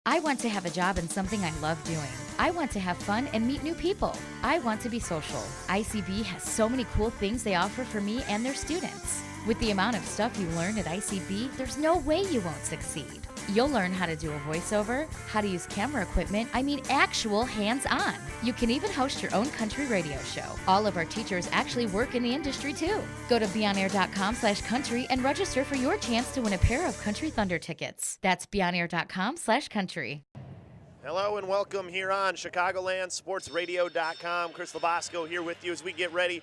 I want to have a job in something I love doing. I want to have fun and meet new people. I want to be social. ICB has so many cool things they offer for me and their students. With the amount of stuff you learn at ICB, there's no way you won't succeed. You'll learn how to do a voiceover, how to use camera equipment, actual hands-on. You can even host your own country radio show. All of our teachers actually work in the industry too. Go to beonair.com/country and register for your chance to win a pair of Country Thunder tickets. That's beonair.com/country. Hello and welcome here on ChicagolandSportsRadio.com. Chris Labasco here with you as we get ready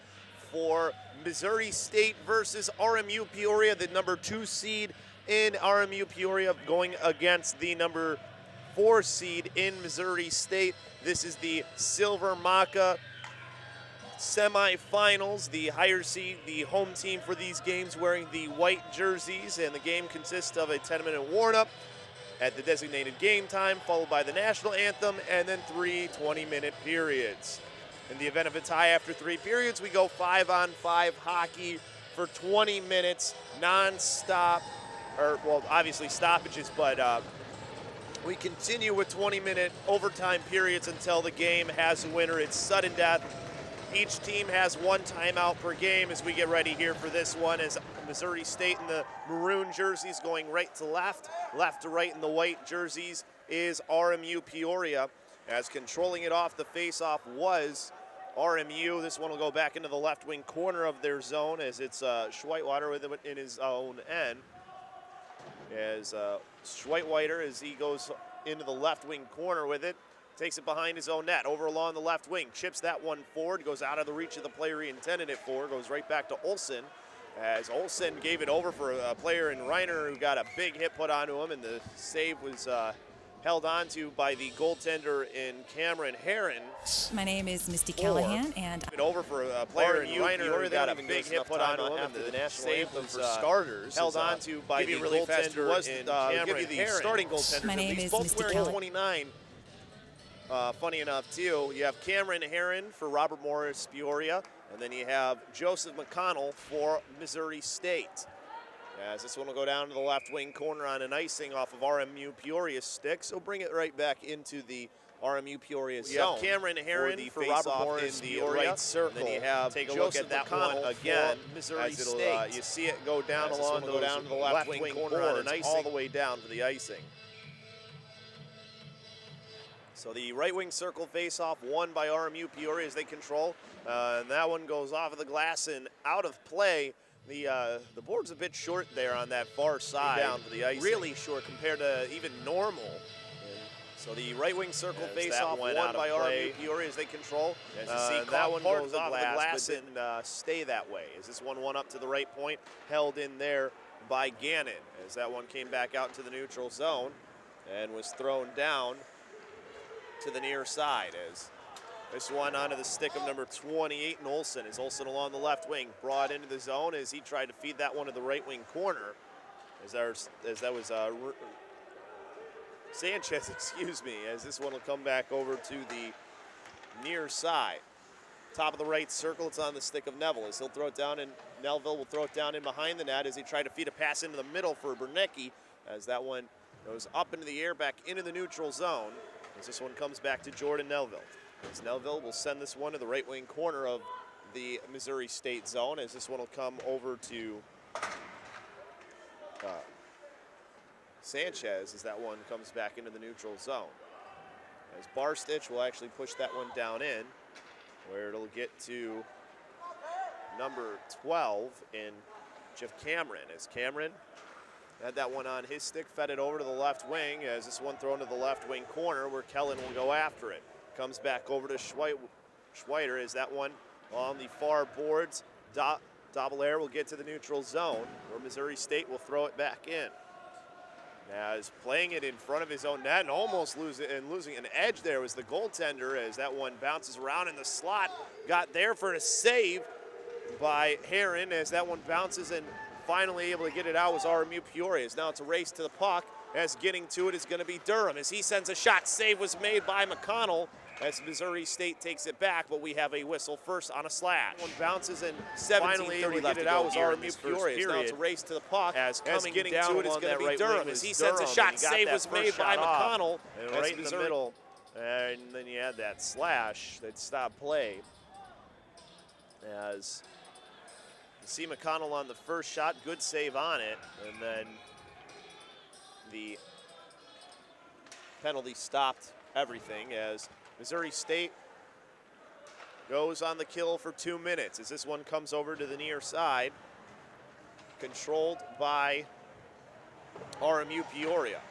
for Missouri State versus RMU Peoria, the number 2 seed in RMU Peoria going against the number 4 seed in Missouri State. This is the Silver Maca semifinals. The higher seed, the home team for these games, wearing the white jerseys, and the game consists of a 10-minute warm-up at the designated game time, followed by the national anthem, and then 3 20-minute periods. In the event of a tie after 3 periods, we go 5-on-5 hockey for 20 minutes, non-stop, or, well, obviously stoppages, but we continue with 20-minute overtime periods until the game has a winner. It's sudden death. Each team has 1 timeout per game as we get ready here for this one, as Missouri State in the maroon jerseys going right to left, left to right in the white jerseys is RMU Peoria, as controlling it off the face-off was RMU. This one will go back into the left wing corner of their zone as it's Schweitwater with it in his own end. As Schweitwater, as he goes into the left wing corner with it, takes it behind his own net, over along the left wing, chips that one forward, goes out of the reach of the player he intended it for, goes right back to Olsen, as Olsen gave it over for a player in Reiner who got a big hit put onto him, and the save was held onto by the goaltender in Cameron Herron. My name is Misty Callahan, and it over for a player in Reiner who got a big hit put onto him, and the save was for starters held onto by the really goaltender in Cameron the Herron. starting goaltender. My name is both Misty wearing Callahan. 29. Funny enough, too, you have Cameron Herron for Robert Morris Peoria, and then you have Joseph McConnell for Missouri State. As this one will go down to the left wing corner on an icing off of RMU Peoria's stick, so bring it right back into the RMU Peoria zone. You have Cameron Herron for Robert Morris in the right circle. And then you have take a look at that one again. Missouri State. You see it go down along, go down to the left wing corner on an icing, all the way down to the icing. So the right wing circle face-off won by RMU Peoria as they control. And that one goes off of the glass and out of play. The board's a bit short there on that far side. Down to the ice. Really short compared to even normal. So the right wing circle face-off won by RMU Peoria as they control. As you see, that one goes off the glass and stay that way. As this one went up to the right point, held in there by Gannon. As that one came back out to the neutral zone and was thrown down to the near side, as this one onto the stick of number 28 in Olsen, as Olsen along the left wing brought into the zone as he tried to feed that one to the right wing corner, as that was Sanchez, excuse me, as this one will come back over to the near side. Top of the right circle, it's on the stick of Neville, as he'll throw it down, and Melville will throw it down in behind the net as he tried to feed a pass into the middle for Bernecki, as that one goes up into the air, back into the neutral zone. As this one comes back to Jordan Nelville. As Nelville will send this one to the right wing corner of the Missouri State zone, as this one will come over to Sanchez as that one comes back into the neutral zone. As Barstich will actually push that one down in, where it'll get to number 12 in Jeff Cameron. As Cameron had that one on his stick, fed it over to the left wing, as this one thrown to the left wing corner where Kellen will go after it. Comes back over to Schweiter as that one on the far boards. Dobelair will get to the neutral zone where Missouri State will throw it back in. As playing it in front of his own net and almost losing an edge there was the goaltender, as that one bounces around in the slot. Got there for a save by Herron as that one bounces, and finally able to get it out was RMU Peoria. Now it's a race to the puck as getting to it is going to be Durham. As he sends a shot, save was made by McConnell as Missouri State takes it back, but we have a whistle first on a slash. One bounces and 17:30 left to go here in this first period. Now it's a race to the puck as getting to it is going to be Durham. As he sends a shot, save was made by McConnell. And right in the middle, and then you had that slash that stopped play. As you see McConnell on the first shot, good save on it, and then the penalty stopped everything as Missouri State goes on the kill for 2 minutes as this one comes over to the near side, controlled by RMU Peoria.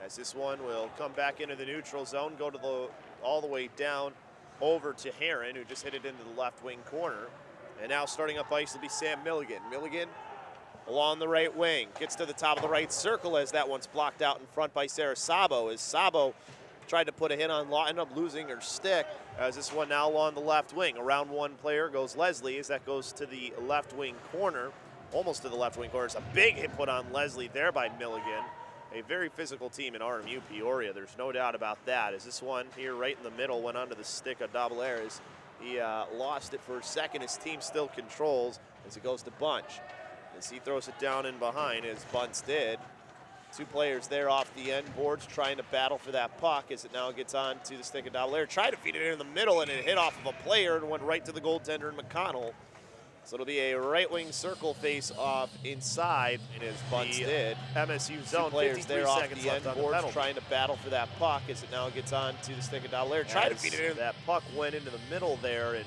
As this one will come back into the neutral zone, go to all the way down over to Heron, who just hit it into the left wing corner. And now starting up ice will be Sam Milligan. Milligan along the right wing, gets to the top of the right circle as that one's blocked out in front by Sarah Sabo. As Sabo tried to put a hit on Law, ended up losing her stick. As this one now along the left wing. Around one player goes Leslie as that goes to the left wing corner, almost to the left wing corner. It's a big hit put on Leslie there by Milligan. A very physical team in RMU Peoria, there's no doubt about that. As this one here right in the middle went onto the stick of Daubelaires. He lost it for a second. His team still controls as it goes to Bunch. As he throws it down in behind, as Bunce did. Two players there off the end boards trying to battle for that puck as it now gets on to the stick of Daubelaire. Tried to feed it in the middle and it hit off of a player and went right to the goaltender in McConnell. So it'll be a right wing circle face off inside, and as Bunce did. MSU zone, 2 players there off the end boards trying to battle for that puck as it now gets on to the stick of Daubelaire. Tried to feed it in. That puck went into the middle there, and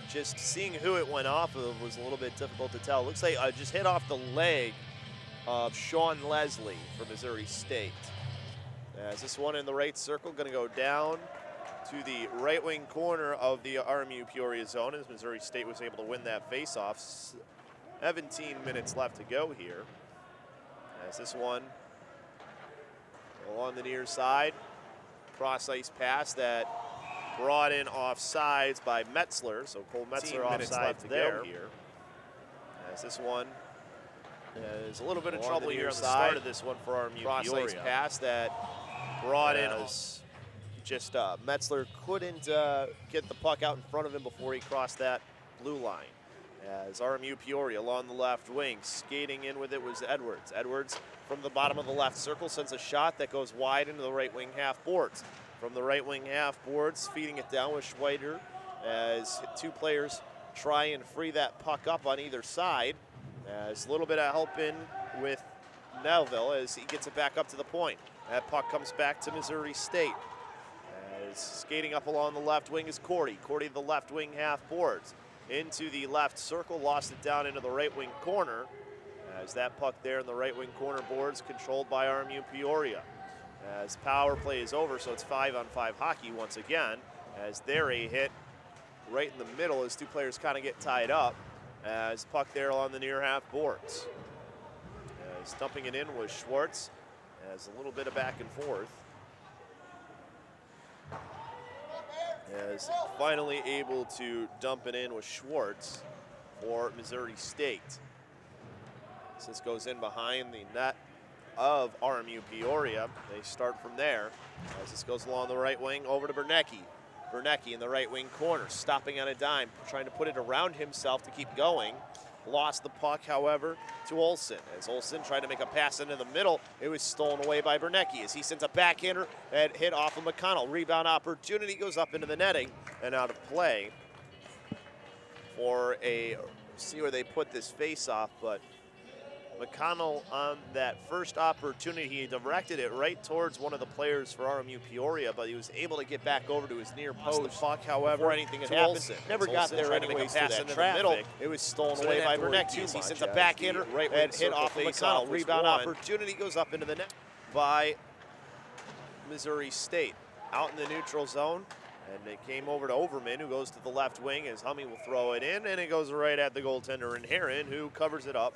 just seeing who it went off of was a little bit difficult to tell. Looks like just hit off the leg of Sean Leslie for Missouri State. As this one in the right circle going to go down to the right wing corner of the RMU Peoria zone as Missouri State was able to win that faceoff. 17 minutes left to go here. As this one along the near side, cross ice pass that brought in offsides by Metzler. So Cole Metzler offside to go here. As this one is a little bit of trouble here on the start of this one for RMU Peoria. Cross ice pass that brought in just Metzler couldn't get the puck out in front of him before he crossed that blue line. As RMU Peoria along the left wing, skating in with it was Edwards. Edwards from the bottom of the left circle sends a shot that goes wide into the right wing half boards. From the right wing half boards, feeding it down with Schweider as two players try and free that puck up on either side. As a little bit of help in with Melville as he gets it back up to the point. That puck comes back to Missouri State. As skating up along the left wing is Cordy. Cordy the left wing half boards. Into the left circle, lost it down into the right wing corner. As that puck there in the right wing corner boards controlled by RMU Peoria. As power play is over, so it's 5-on-5 hockey once again. As there a hit right in the middle as two players kind of get tied up. As puck there along the near half boards. As dumping it in was Schwartz. As a little bit of back and forth. As finally able to dump it in with Schwartz for Missouri State. As this goes in behind the net of RMU Peoria. They start from there. As this goes along the right wing over to Bernecki. Bernecki in the right wing corner, stopping on a dime, trying to put it around himself to keep going. Lost the puck, however, to Olsen. As Olsen tried to make a pass into the middle, it was stolen away by Bernecki as he sends a backhander and hit off of McConnell. Rebound opportunity goes up into the netting and out of play for a, see where they put this face off, but McConnell on that first opportunity, he directed it right towards one of the players for RMU Peoria, but he was able to get back over to his near post. The puck, however, before anything had happened. Never got there anyways to that traffic. It was stolen away by Bernecki. He sends a backhander and hit off of McConnell. Rebound opportunity goes up into the net by Missouri State. Out in the neutral zone, and it came over to Overman, who goes to the left wing as Hummy will throw it in, and it goes right at the goaltender in Heron, who covers it up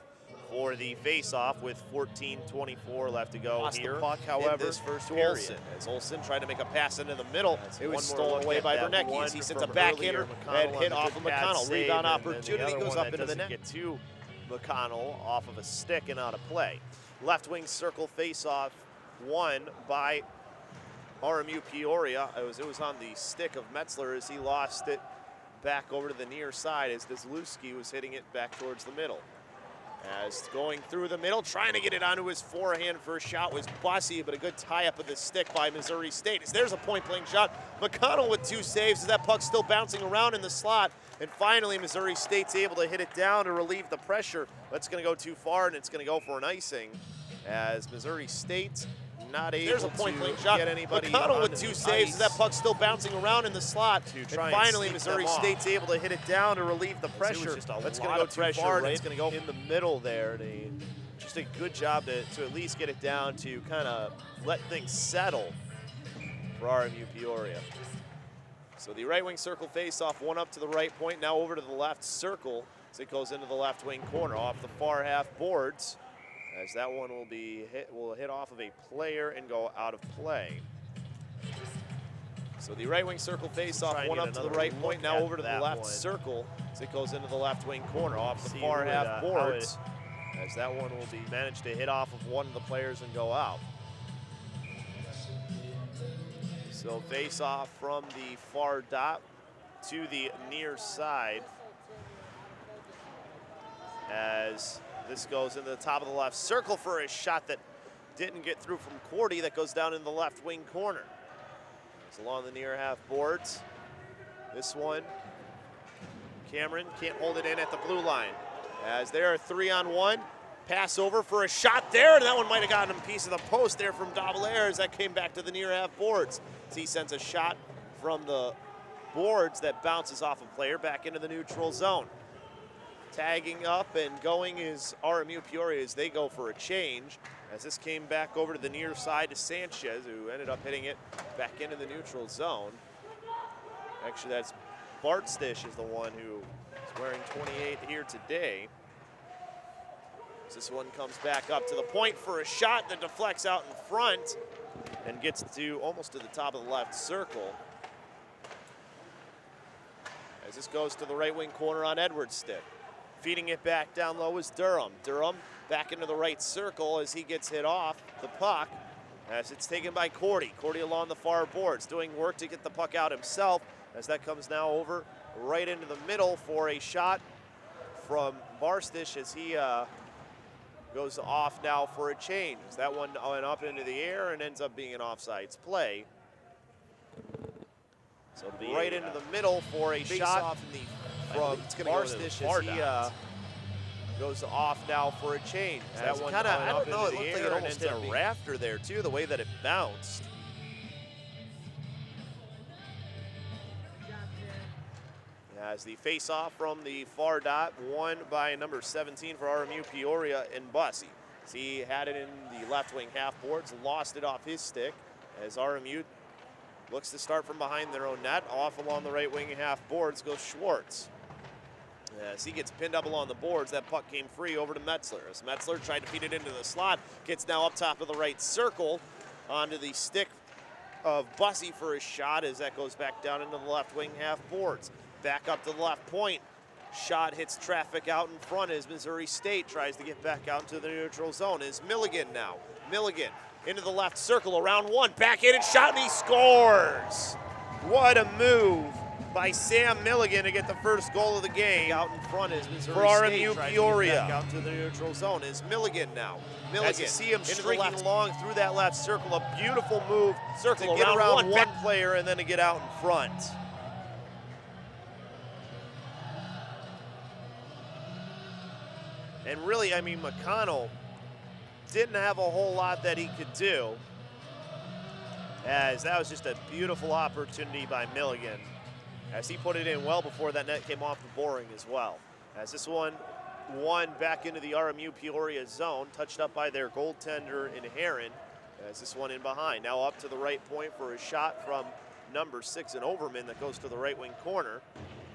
for the face-off with 14:24 left to go. Lost here the puck, however, this first to Olsen. As Olsen tried to make a pass into the middle, it was stolen away by Bernecki as he sends a backhander and hit off of McConnell. Rebound opportunity goes up into the net. Get to McConnell off of a stick and out of play. left wing circle face-off won by RMU Peoria. It was on the stick of Metzler as he lost it back over to the near side as Dezlewski was hitting it back towards the middle. As going through the middle, trying to get it onto his forehand for a shot was Bussey, but a good tie-up of the stick by Missouri State. As there's a point-blank shot. McConnell with 2 saves as that puck's still bouncing around in the slot. And finally, Missouri State's able to hit it down to relieve the pressure. That's going to go too far, and it's going to go for an icing. As Missouri State not able There's a point-blank to shot. get anybody McConnell with onto 2 the saves ice. as that puck's still bouncing around in the slot. To And try and finally, sneak Missouri them off. State's able to hit it down to relieve the It pressure. was just a That's lot going to go of too pressure far, and right it's going to go in the middle there. Just a good job to at least get it down to kind of let things settle for RMU Peoria. So the right wing circle face-off, one up to the right point, now over to the left circle as it goes into the left wing corner off the far half boards. As that one will hit off of a player and go out of play. So the right wing circle face-off, one up to the right point, now over to the left circle as it goes into the left wing corner off the far half boards. As that one will be managed to hit off of one of the players and go out. So face-off from the far dot to the near side as this goes into the top of the left circle for a shot that didn't get through from Cordy. That goes down in the left wing corner. It's along the near half boards. This one, Cameron can't hold it in at the blue line. As there are 3-on-1, pass over for a shot there, and that one might have gotten a piece of the post there from Davalair as that came back to the near half boards. As he sends a shot from the boards that bounces off a player back into the neutral zone. Tagging up and going is RMU Peoria as they go for a change. As this came back over to the near side to Sanchez, who ended up hitting it back into the neutral zone. Actually, that's Bartstish is the one who is wearing 28 here today. As this one comes back up to the point for a shot that deflects out in front and gets to almost to the top of the left circle. As this goes to the right wing corner on Edwards' stick. Feeding it back down low is Durham. Durham back into the right circle as he gets hit off the puck as it's taken by Cordy. Cordy along the far boards doing work to get the puck out himself as that comes now over right into the middle for a shot from Barstich as he goes off now for a change. That one went up into the air and ends up being an offsides play. So it'll be right into the middle for a shot off in the from Barstich as he goes off now for a change. That one kinda, went I up don't know, into it the looked like air it and almost ends up hit a being rafter there too, the way that it bounced. As the face-off from the far dot, won by number 17 for RMU Peoria and Bussey. So he had it in the left wing half boards, lost it off his stick as RMU looks to start from behind their own net. Off along the right wing half boards goes Schwartz. As he gets pinned up along the boards, that puck came free over to Metzler. As Metzler tried to feed it into the slot, gets now up top of the right circle onto the stick of Bussey for his shot as that goes back down into the left wing half boards. Back up to the left point. Shot hits traffic out in front as Missouri State tries to get back out into the neutral zone. Is Milligan now. Milligan into the left circle, around one, back in and shot, and he scores! What a move by Sam Milligan to get the first goal of the game. Out in front is Missouri For RMU State tries Peoria. to get back out to the neutral zone. Is Milligan now. Milligan As you see him into the streaking left along through that left circle. A beautiful move Circle to get around around one, one player and then to get out in front. And really, I mean, McConnell didn't have a whole lot that he could do, as that was just a beautiful opportunity by Milligan, as he put it in well before that net came off the boring as well. As this one won back into the RMU Peoria zone, touched up by their goaltender in Heron, as this one in behind. Now up to the right point for a shot from number 6 in Overman that goes to the right wing corner.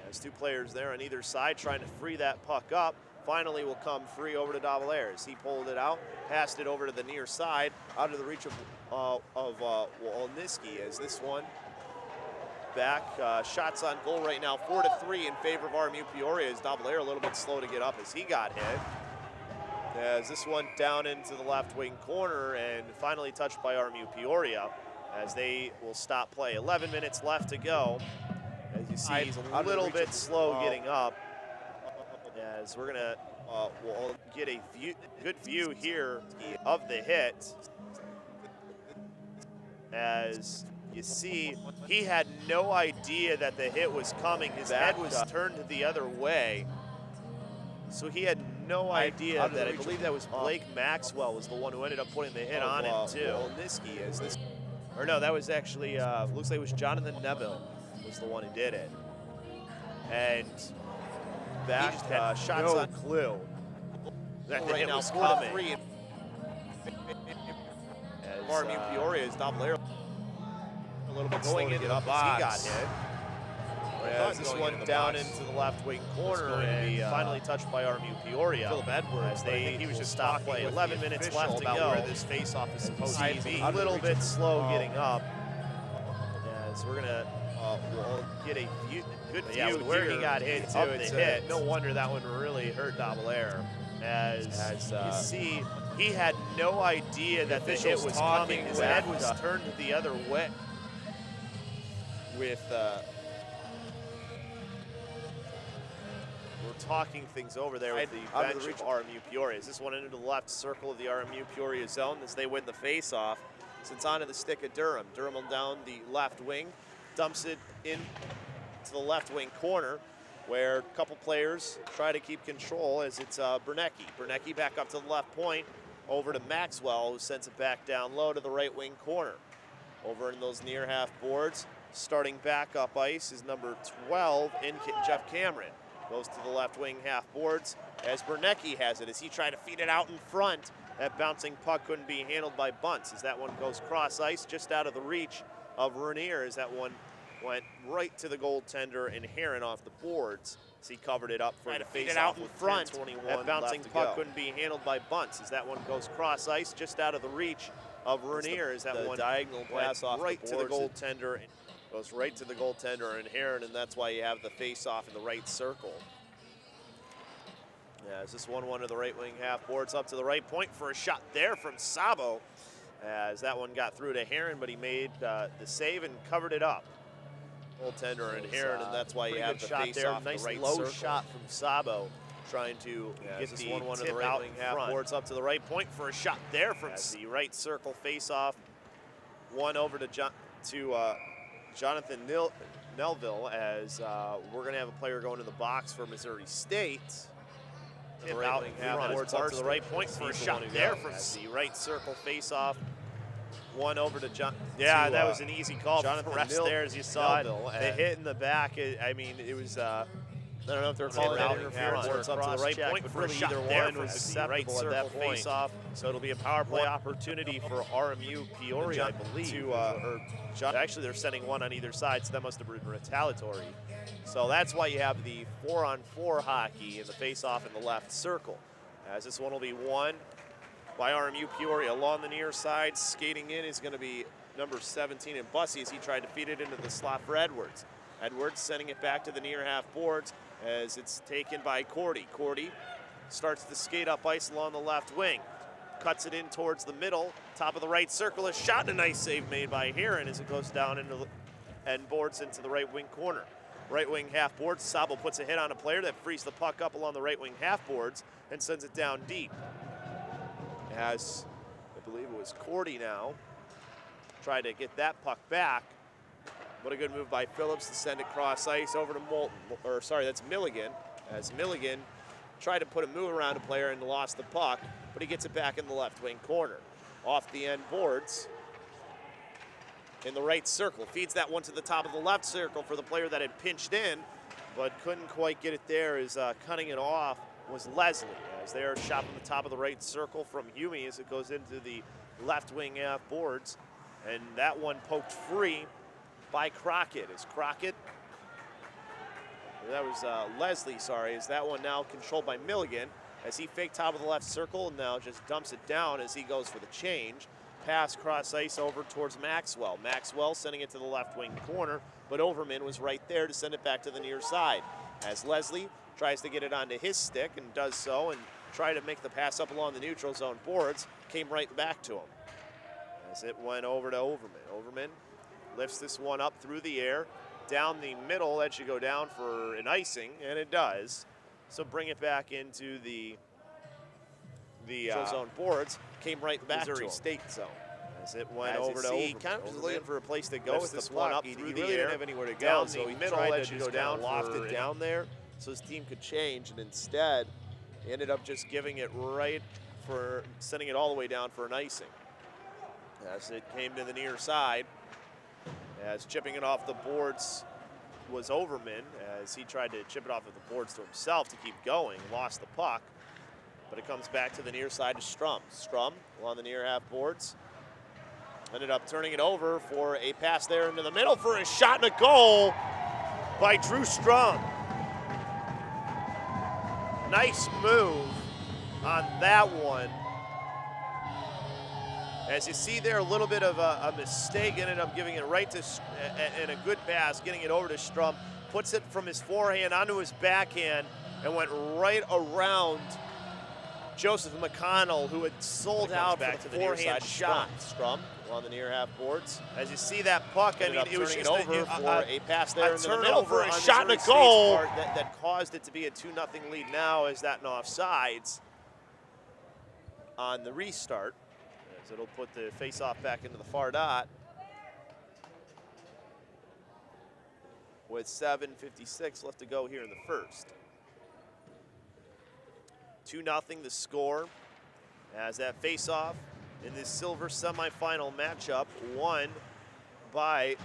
As two players there on either side trying to free that puck up. Finally will come free over to Davalair. He pulled it out, passed it over to the near side, out of the reach of Wolniski as this one back. Shots on goal right now, 4-3 in favor of RMU Peoria as Davalair a little bit slow to get up as he got hit. As this one down into the left wing corner and finally touched by RMU Peoria as they will stop play. 11 minutes left to go. As you see, he's a little bit slow getting up. As we're gonna we'll get a good view here of the hit. As you see, he had no idea that the hit was coming. His head was turned the other way. So he had no idea that, I believe that was Blake Maxwell was the one who ended up putting the hit on him too. Or no, that was actually, looks like it was Jonathan Neville was the one who did it. And that he just had shots on clue that the hit was coming. RMU Peoria is Davalero a little bit going into the box. He got hit. As this one down into the left wing corner and finally touched by RMU Peoria. Philip Edwards, he was just stopped play. 11 minutes left to go. Where this face-off is supposed to be. A little bit slow getting up. As we're gonna we'll get a good view where he got hit too. It's the hit. No wonder that one really hurt Davalero. As you see, he had no idea that the hit was coming. His head was turned the other way. With we're talking things over there with the bench of RMU Peoria. Is this one into the left circle of the RMU Peoria zone as they win the face-off? Since onto the stick of Durham. Durham down the left wing, dumps it in to the left wing corner, where a couple players try to keep control as it's Bernecki. Bernecki back up to the left point, over to Maxwell, who sends it back down low to the right wing corner. Over in those near half boards, starting back up ice is number 12, Jeff Cameron. Goes to the left wing half boards as Bernecki has it as he tried to feed it out in front. That bouncing puck couldn't be handled by Bunce as that one goes cross ice just out of the reach of Renier as that one went right to the goaltender and Heron off the boards as he covered it up for the face out in front. That bouncing puck couldn't be handled by Bunce as that one goes cross ice just out of the reach of Renier as that one diagonal pass off right to the goaltender. Goes right to the goaltender and Heron, and that's why you have the face-off in the right circle. As this 1-1 to the right wing half boards up to the right point for a shot there from Sabo. As that one got through to Heron, but he made the save and covered it up. Goaltender and Heron, and that's why you have the face-off. Nice the right low circle. Shot from Sabo, trying to get this 1-1 to the right wing half boards up to the right point for a shot there from the right circle face-off. One over to Jonathan Nelville as we're going to have a player going to the box for Missouri State. Tip out half boards up to the right point for a shot there from the right circle face-off. One over to John. Yeah, that was an easy call. Jonathan refs there as you saw it. The hit in the back. I mean, it was. I don't know if they're calling it interference or up to the right point for a shot there was acceptable at that face-off. So it'll be a power play opportunity for RMU Peoria, I believe. Actually, they're sending one on either side, so that must have been retaliatory. So that's why you have the 4-on-4 hockey in the face-off in the left circle. As this one will be won by RMU Peoria along the near side. Skating in is going to be number 17 and Bussey as he tried to feed it into the slot for Edwards. Edwards sending it back to the near half boards as it's taken by Cordy. Cordy starts to skate up ice along the left wing. Cuts it in towards the middle, top of the right circle. A shot and a nice save made by Heron as it goes down into the, and boards into the right wing corner. Right wing half boards, Sabo puts a hit on a player that frees the puck up along the right wing half boards and sends it down deep. As I believe it was Cordy now, tried to get that puck back. What a good move by Phillips to send it cross ice over to that's Milligan. As Milligan tried to put a move around a player and lost the puck, but he gets it back in the left wing corner. Off the end boards in the right circle. Feeds that one to the top of the left circle for the player that had pinched in, but couldn't quite get it there as cutting it off was Leslie. As they are shot from the top of the right circle from Hume as it goes into the left wing half boards. And that one poked free by Crockett. As Crockett, that was Leslie, sorry, as that one now controlled by Milligan as he faked top of the left circle and now just dumps it down as he goes for the change. Pass cross ice over towards Maxwell. Maxwell sending it to the left wing corner, but Overman was right there to send it back to the near side. As Leslie tries to get it onto his stick and does so and try to make the pass up along the neutral zone boards. Came right back to him as it went over to Overman. Overman lifts this one up through the air. Down the middle, that should go down for an icing, and it does. So bring it back into the zone boards. Came right back Missouri to State zone. as it went over to Overman. Kind of just looking for a place to go Lifts with this the one puck. up He through really the didn't air. have anywhere to go, Down so the he middle, tried that to should just go kind down of loft for it down there so his team could change, and instead He ended up just giving it right for sending it all the way down for an icing. As it came to the near side, as chipping it off the boards was Overman, as he tried to chip it off of the boards to himself to keep going, lost the puck, but it comes back to the near side to Strum. Strum along the near half boards. Ended up turning it over for a pass there into the middle for a shot and a goal by Drew Strum. Nice move on that one. As you see there, a little bit of a mistake, ended up giving it right to, and a good pass, getting it over to Strum. Puts it from his forehand onto his backhand and went right around Joseph McConnell, who had sold out back to the forehand shot. Strum on the near half boards. As you see that puck, I mean, it was just over for a pass there in the middle for a a shot and a Missouri goal State's part that caused it to be a 2-0 lead. Now is that an offsides on the restart, as it'll put the face-off back into the far dot with 7:56 left to go here in the first. 2-0 the score, as that face-off in this silver semifinal matchup won by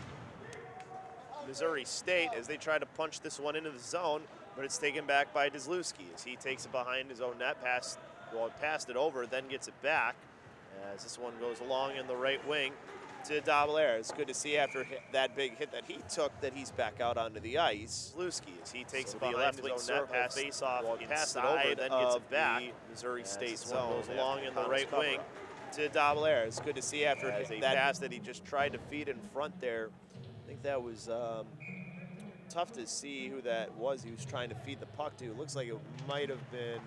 Missouri State as they try to punch this one into the zone, but it's taken back by Dizlewski as he takes it behind his own net, passed it over, then gets it back as this one goes along in the right wing to Daubelair. It's good to see after that big hit that he took that he's back out onto the ice. Dizlewski as he takes it behind his own net, pass face off inside, then gets it back. Missouri State zone goes along in the right wing to Daubelair. It's good to see after that pass that he just tried to feed in front there. I think that was tough to see who that was he was trying to feed the puck to. It looks like it might have been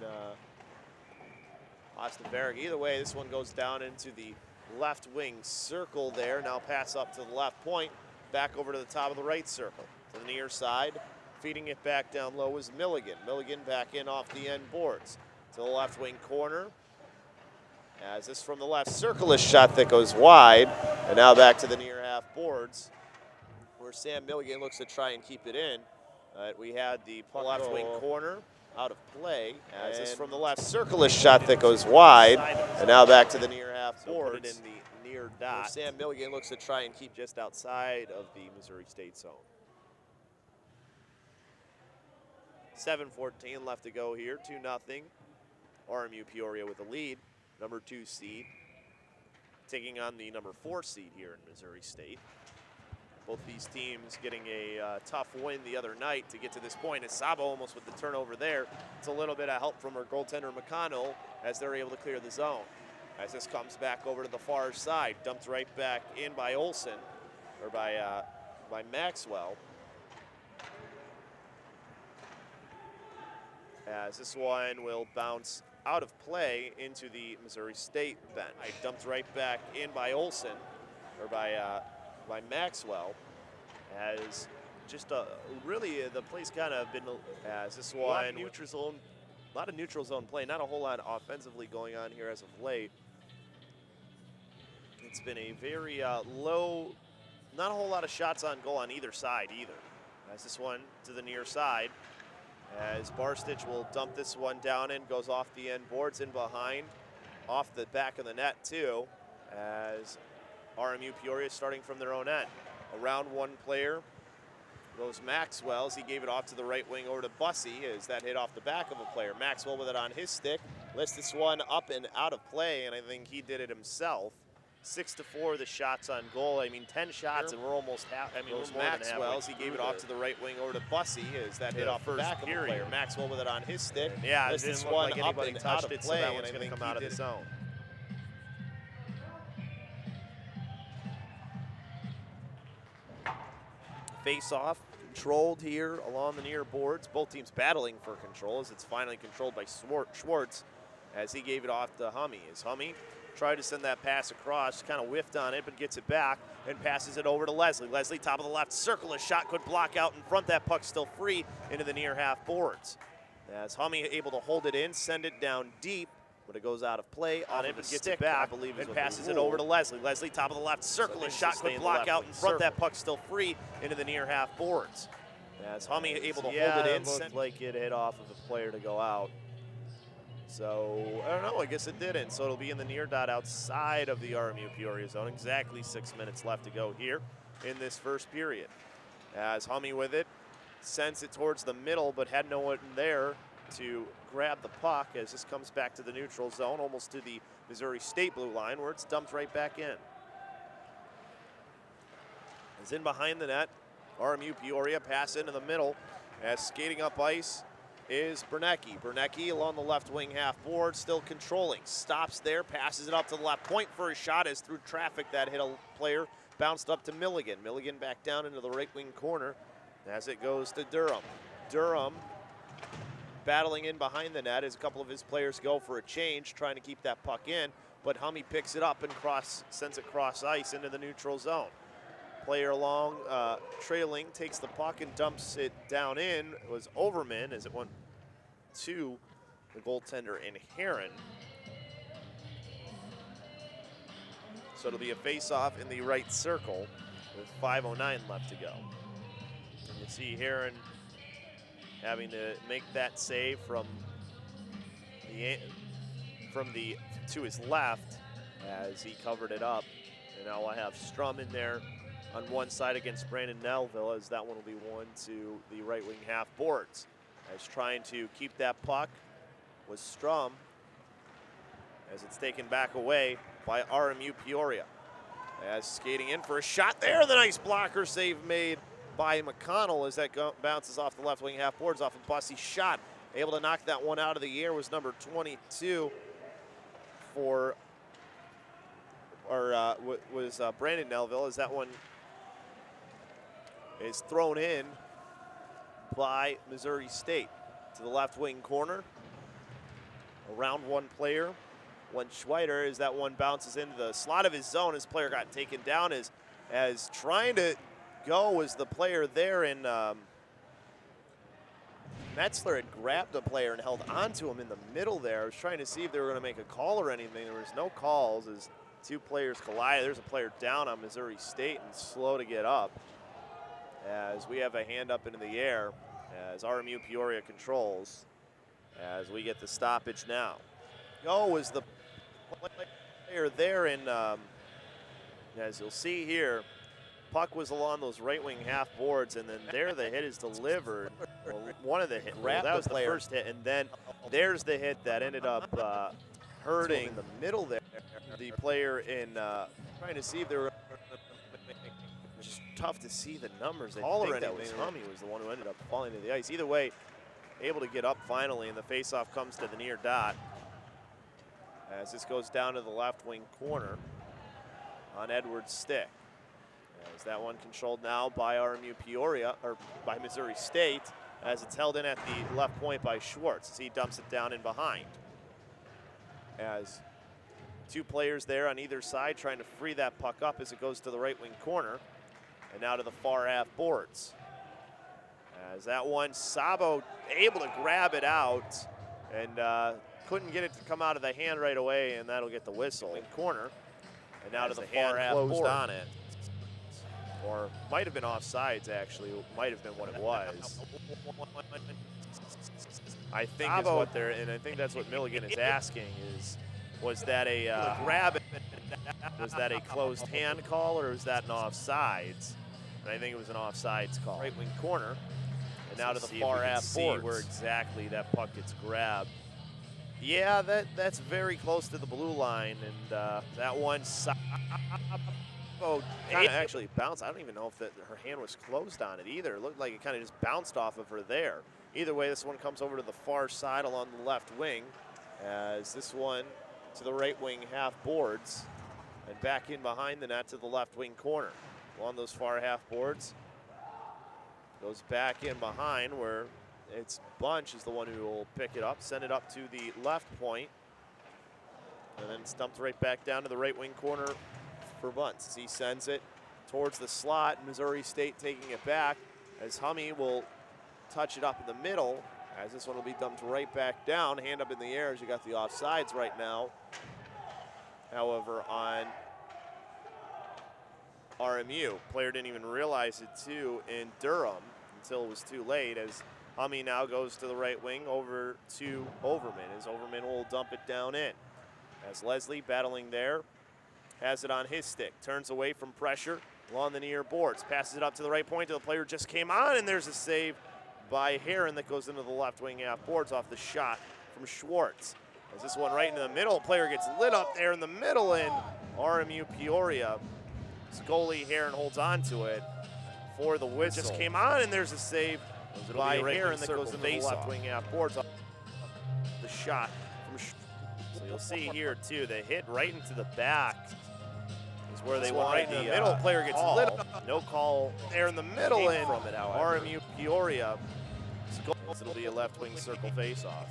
Austin Barrick. Either way, this one goes down into the left wing circle there. Now pass up to the left point, back over to the top of the right circle. To the near side, feeding it back down low is Milligan. Milligan back in off the end boards. To the left wing corner. As this from the left circle, a shot that goes wide. And now back to the near half boards, where Sam Milligan looks to try and keep it in. We had the left wing corner out of play. As this from the left circle, a shot that goes wide. And now back to the near half boards. Put it in the near dot. Sam Milligan looks to try and keep just outside of the Missouri State zone. 7:14 left to go here, 2-0. RMU Peoria with the lead. Number 2 seed taking on the number 4 seed here in Missouri State. Both these teams getting a tough win the other night to get to this point. As Sabo almost with the turnover there. It's a little bit of help from her goaltender McConnell as they're able to clear the zone. As this comes back over to the far side, dumped right back in by Olsen, or by Maxwell. As this one will bounce out of play into the Missouri State bench. Dumped right back in by Olsen, or by Maxwell, as just really the play's kind of been as this one. A lot of neutral zone play, not a whole lot offensively going on here as of late. It's been a very low, not a whole lot of shots on goal on either side either. As this one to the near side, as Barstich will dump this one down and goes off the end boards in behind, off the back of the net too, as RMU Peoria starting from their own end. Around one player goes Maxwell as he gave it off to the right wing over to Bussey as that hit off the back of a player. Maxwell with it on his stick, lifts this one up and out of play, and I think he did it himself. 6-4 the shots on goal. I mean, 10 shots and we're almost half. I mean, we're more Maxwell as he gave it off to the right wing over to Bussey as that hit off the back of a player. Maxwell with it on his stick. Yeah, it didn't look like anybody touched it, so that one's going to come out of the zone. Face-off controlled here along the near boards. Both teams battling for control as it's finally controlled by Schwartz. as he gave it off to Hummey. As Hummey tried to send that pass across, kind of whiffed on it, but gets it back and passes it over to Leslie. Leslie, top of the left circle, a shot could block out in front. That puck's still free into the near half boards. As Hummey able to hold it in, send it down deep, but it goes out of play on it, but gets it back, I believe, and passes it over to Leslie. Leslie, top of the left circle, a shot could block out in front. That puck's still free into the near half boards. As Hummey able to hold it in, looked like it hit off of a player to go out. So, I don't know, I guess it didn't. So it'll be in the near dot outside of the RMU Peoria zone. Exactly 6 minutes left to go here in this first period. As Hummey with it, sends it towards the middle, but had no one there to grab the puck as this comes back to the neutral zone, almost to the Missouri State blue line, where it's dumped right back in. As in behind the net, RMU Peoria pass into the middle as skating up ice is Bernecki. Bernecki along the left wing half board, still controlling. Stops there, passes it up to the left point for a shot as through traffic that hit a player, bounced up to Milligan. Milligan back down into the right wing corner as it goes to Durham. Durham battling in behind the net as a couple of his players go for a change, trying to keep that puck in, but Hummey picks it up and sends it cross ice into the neutral zone. Player along, trailing, takes the puck and dumps it down in. It was Overman as it went to the goaltender in Heron. So it'll be a face-off in the right circle with 5:09 left to go. And you see Heron having to make that save from the to his left as he covered it up. And now I have Strum in there on one side against Brandon Nelville, as that one will be one to the right wing half boards. As trying to keep that puck was Strum as it's taken back away by RMU Peoria. As skating in for a shot there, the nice blocker save made by McConnell as that bounces off the left wing half boards off a Bussey shot. Able to knock that one out of the air was number 22 for, was Brandon Nelville, as that one is thrown in by Missouri State to the left wing corner. Around one player, Len Schweider, as that one bounces into the slot of his zone. His player got taken down as trying to go was the player there, and Metzler had grabbed a player and held onto him in the middle there. I was trying to see if they were going to make a call or anything. There was no calls as two players collided. There's a player down on Missouri State and slow to get up. As we have a hand up into the air as RMU Peoria controls as we get the stoppage now. Was the player there, and as you'll see here, puck was along those right wing half boards, and then there the hit is delivered. Well, one of the hit, that was the first hit, and then there's the hit that ended up hurting the middle there. The player in trying to see if they were just tough to see the numbers. I think that was Hummey was the one who ended up falling to the ice. Either way, able to get up finally, and the faceoff comes to the near dot as this goes down to the left wing corner on Edwards' stick. As that one controlled now by RMU Peoria, or by Missouri State, as it's held in at the left point by Schwartz as he dumps it down in behind. As two players there on either side trying to free that puck up as it goes to the right wing corner and now to the far half boards. As that one, Sabo able to grab it out and couldn't get it to come out of the hand right away, and that'll get the whistle in corner. And now to the far half board on it. Or might have been offsides, actually. Might have been what it was. I think is what they're, and I think that's what Milligan is asking is, was that a grab? Was that a closed hand call, or was that an offsides? And I think it was an offsides call. Right wing corner, and now to the far half board. Where exactly that puck gets grabbed. Yeah, that's very close to the blue line, and that one. Kind of actually bounced. I don't even know if her hand was closed on it either. It looked like it kind of just bounced off of her there. Either way, this one comes over to the far side along the left wing as this one to the right wing half boards and back in behind the net to the left wing corner. Along those far half boards. Goes back in behind where it's Bunch is the one who will pick it up, send it up to the left point And then it's dumped right back down to the right wing corner for Bunce. He sends it towards the slot. Missouri State taking it back as Hummey will touch it up in the middle, as this one will be dumped right back down. Hand up in the air as you got the offsides right now. However, on RMU, player didn't even realize it too in Durham until it was too late, as Hummey now goes to the right wing over to Overman, as Overman will dump it down in. As Leslie battling there, has it on his stick, turns away from pressure along the near boards, passes it up to the right point to the player just came on, and there's a save by Heron that goes into the left wing half boards off the shot from Schwartz. As this one right into the middle, player gets lit up there in the middle, and RMU Peoria, goalie Heron holds on to it for the whistle. Just came on, and there's a save by Heron that goes into the left wing half boards off the shot from Schwartz. So you'll see here too, the hit right into the back is where they want right in the middle. Player gets lit up. No call there in the middle, and from it, however. RMU Peoria. It'll be a left wing circle face-off.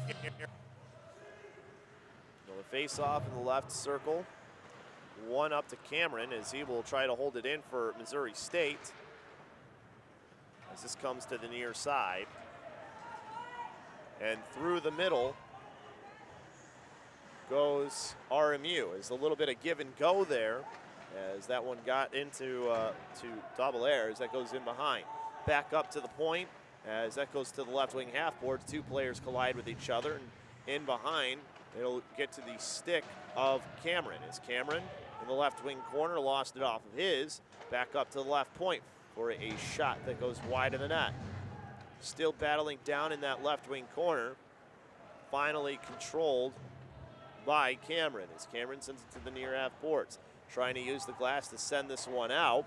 Another face-off in the left circle. One up to Cameron as he will try to hold it in for Missouri State. As this comes to the near side. And through the middle goes RMU. There's a little bit of give and go there as that one got into to double air as that goes in behind. Back up to the point as that goes to the left wing half boards. Two players collide with each other, and in behind it'll get to the stick of Cameron. As Cameron in the left wing corner lost it off of his. Back up to the left point for a shot that goes wide of the net. Still battling down in that left wing corner. Finally controlled by Cameron as Cameron sends it to the near half boards. Trying to use the glass to send this one out,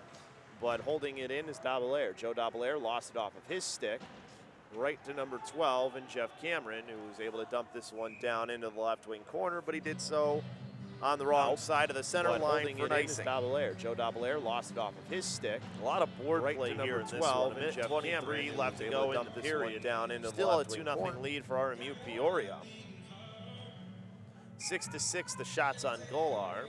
but holding it in is Daubelair. Joe Daubelair lost it off of his stick right to number 12 and Jeff Cameron, who was able to dump this one down into the left wing corner, but he did so on the wrong side of the center line for icing. Daubelair. Joe Daubelair lost it off of his stick. A lot of board play here in this one. And Jeff 23 left to go in the period down into still the left a 2-0 lead for RMU Peoria. 6-6 the shots on goal are.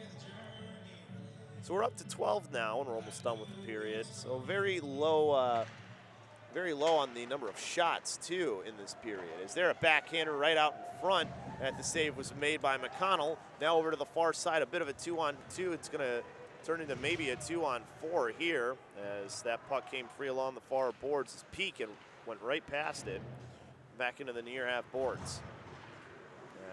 So we're up to 12 now, and we're almost done with the period. So very low on the number of shots, too, in this period. Is there a backhander right out in front? And the save was made by McConnell. Now over to the far side, a bit of a 2-on-2. It's going to turn into maybe a 2-on-4 here, as that puck came free along the far boards. His peak and went right past it, back into the near half boards.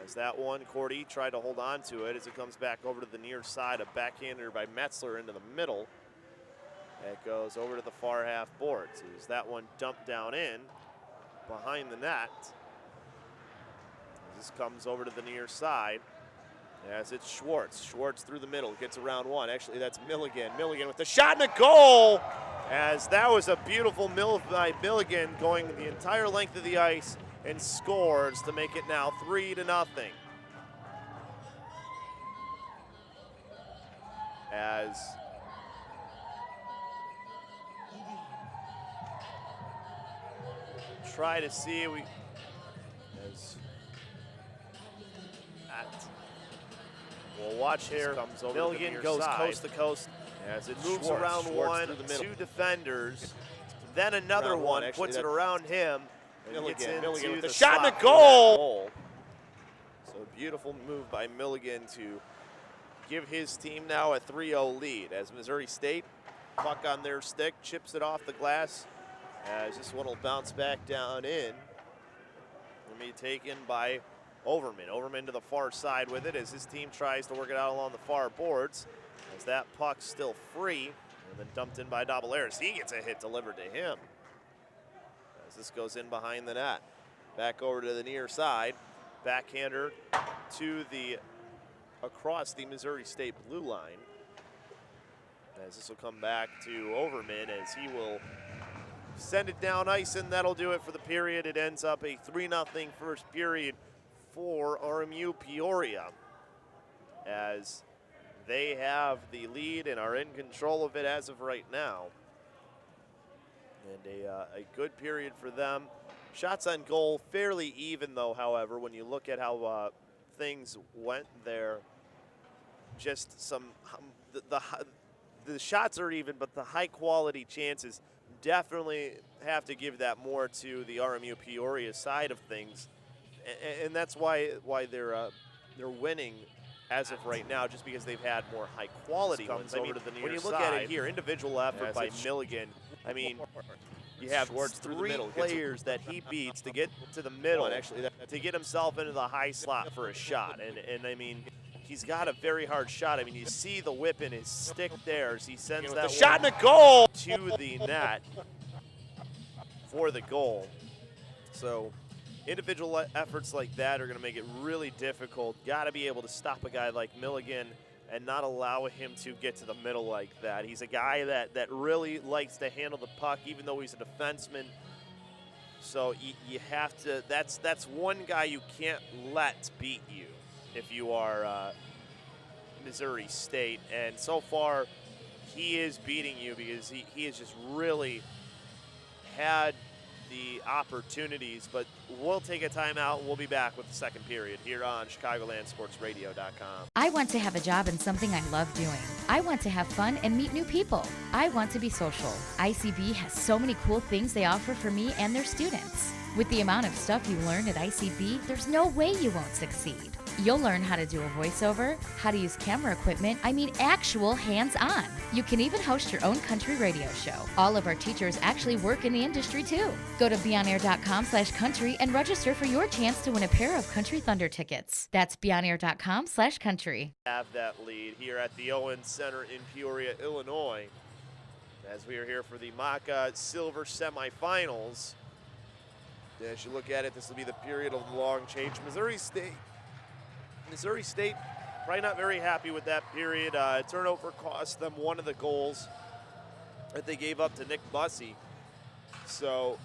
As that one, Cordy tried to hold on to it as it comes back over to the near side. A backhander by Metzler into the middle. It goes over to the far half boards. As that one dumped down in behind the net. This comes over to the near side as it's Schwartz. Schwartz through the middle, gets around one. Actually, that's Milligan. Milligan with the shot and a goal, as that was a beautiful mill by Milligan going the entire length of the ice and scores to make it now 3-0. As try to see we'll watch here. Milligan goes coast to coast as it moves around one, two defenders, then another one puts it around him. Milligan with the shot and a goal. So a beautiful move by Milligan to give his team now a 3-0 lead as Missouri State, puck on their stick, chips it off the glass as this one will bounce back down in. Will be taken by Overman. Overman to the far side with it as his team tries to work it out along the far boards as that puck's still free and then dumped in by Daubelair. He gets a hit delivered to him. This goes in behind the net. Back over to the near side. Backhander to the across the Missouri State blue line. As this will come back to Overman as he will send it down ice, and that'll do it for the period. It ends up a 3-0 first period for RMU Peoria as they have the lead and are in control of it as of right now. And a good period for them. Shots on goal fairly even, though, however, when you look at how things went there just some the shots are even, but the high quality chances definitely have to give that more to the RMU Peoria side of things, and that's why they're winning as of right now, just because they've had more high quality ones. I mean, when you look at it here, individual effort by Milligan. I mean, you have three players that he beats to get to the middle, to get himself into the high slot for a shot, and I mean, he's got a very hard shot. I mean, you see the whip in his stick there as he sends that shot and a goal to the net for the goal. So individual efforts like that are going to make it really difficult. Got to be able to stop a guy like Milligan and not allow him to get to the middle like that. He's a guy that really likes to handle the puck, even though he's a defenseman. So you have to, that's one guy you can't let beat you if you are Missouri State. And so far, he is beating you because he has just really had the opportunities. But we'll take a timeout. We'll be back with the second period here on ChicagolandSportsRadio.com. I want to have a job in something I love doing. I want to have fun and meet new people. I want to be social. ICB has so many cool things they offer for me and their students. With the amount of stuff you learn at ICB, there's no way you won't succeed. You'll learn how to do a voiceover, how to use camera equipment, actual hands-on. You can even host your own country radio show. All of our teachers actually work in the industry too. Go to beonair.com/country and register for your chance to win a pair of Country Thunder tickets. That's beonair.com/country. Have that lead here at the Owens Center in Peoria, Illinois, as we are here for the Maca Silver semifinals. As you look at it, this will be the period of long change. Missouri State probably not very happy with that period. Turnover cost them one of the goals that they gave up to Nick Bussey. So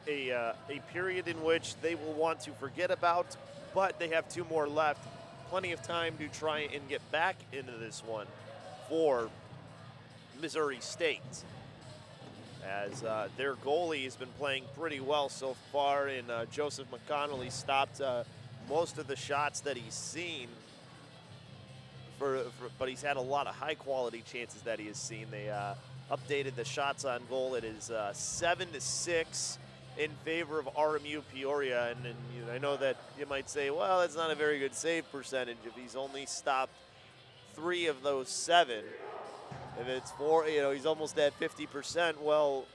a period in which they will want to forget about, but they have two more left. Plenty of time to try and get back into this one for Missouri State, as their goalie has been playing pretty well so far. And Joseph McConnell, stopped most of the shots that he's seen, but he's had a lot of high-quality chances that he has seen. They updated the shots on goal. It is 7-6 in favor of RMU Peoria, and I know that you might say, well, that's not a very good save percentage if he's only stopped 3 of those 7. If it's 4, he's almost at 50%. Well,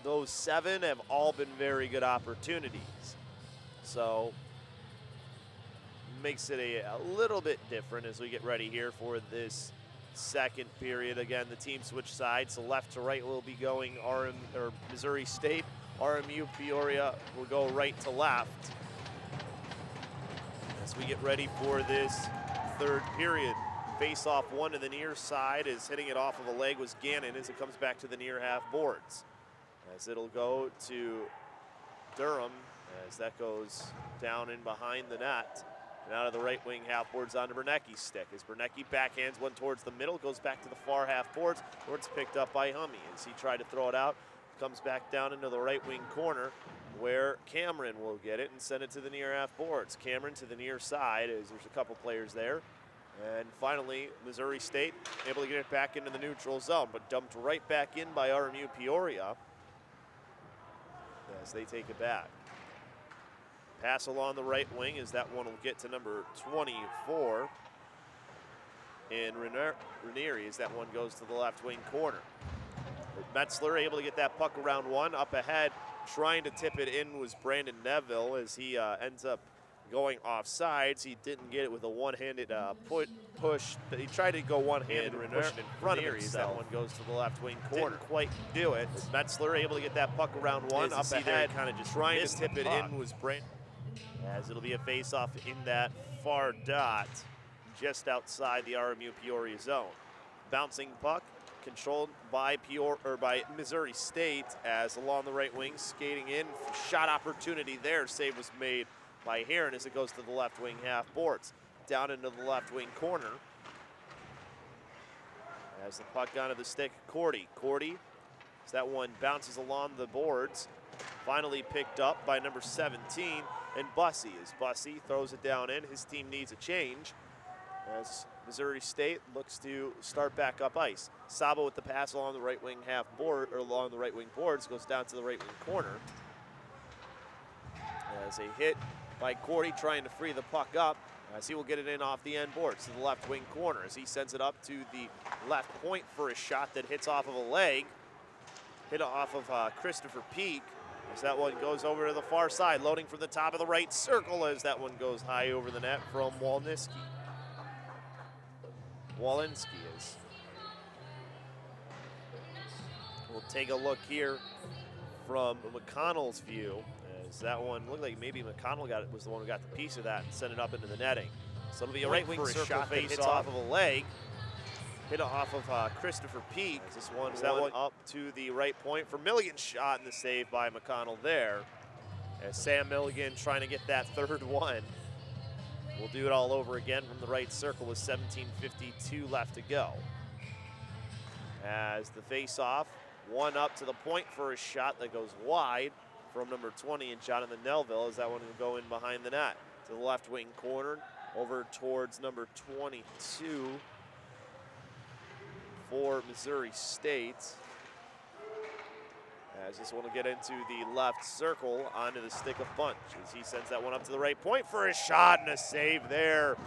those 7 have all been very good opportunities. So makes it a little bit different as we get ready here for this second period. Again, the team switch sides, so left to right will be going Missouri State. RMU Peoria will go right to left as we get ready for this third period. Face off one to the near side, is hitting it off of a leg was Gannon as it comes back to the near half boards. As it'll go to Durham as that goes down in behind the net. And out of the right wing half boards onto Bernecki's stick. As Bernecki backhands one towards the middle, goes back to the far half boards, where it's picked up by Hummey as he tried to throw it out. Comes back down into the right wing corner where Cameron will get it and send it to the near half boards. Cameron to the near side as there's a couple players there. And finally, Missouri State able to get it back into the neutral zone, but dumped right back in by RMU Peoria as they take it back. Pass along the right wing as that one will get to number 24. And Ranieri as that one goes to the left wing corner. Metzler able to get that puck around one. Up ahead, trying to tip it in was Brandon Neville as he ends up going off sides. He didn't get it with a one-handed push. He tried to go one-handed and push it in front of himself. That one goes to the left wing corner. Didn't quite do it. Metzler able to get that puck around one. Up ahead, kind of just trying to tip it in was Brandon. As it'll be a face-off in that far dot, just outside the RMU Peoria zone. Bouncing puck, controlled by Missouri State, as along the right wing, skating in, shot opportunity there. Save was made by Heron as it goes to the left wing half boards. Down into the left wing corner. As the puck onto the stick, Cordy. As that one bounces along the boards. Finally picked up by number 17 and Bussey. As Bussey throws it down in, his team needs a change. As Missouri State looks to start back up ice. Sabo with the pass along the right wing half board, or along the right wing boards, goes down to the right wing corner. As a hit by Cordy trying to free the puck up, as he will get it in off the end boards to the left wing corner as he sends it up to the left point for a shot that hits off of a leg. Hit off of Christopher Peak as that one goes over to the far side, loading from the top of the right circle as that one goes high over the net from Walensky. Walensky is. We'll take a look here from McConnell's view. As that one looked like maybe McConnell was the one who got the piece of that and sent it up into the netting. So it'll be a right wing circle shot that hits off of a leg. Hit off of Christopher Peak. This one, that one up to the right point for Milligan's shot, and the save by McConnell there. As Sam Milligan trying to get that third one. We'll do it all over again from the right circle with 17:52 left to go. As the face-off, one up to the point for a shot that goes wide from number 20 and Jonathan Nelville, as that one will go in behind the net to the left wing corner over towards number 22 for Missouri State. As this one will get into the left circle onto the stick of Bunch as he sends that one up to the right point for a shot and a save there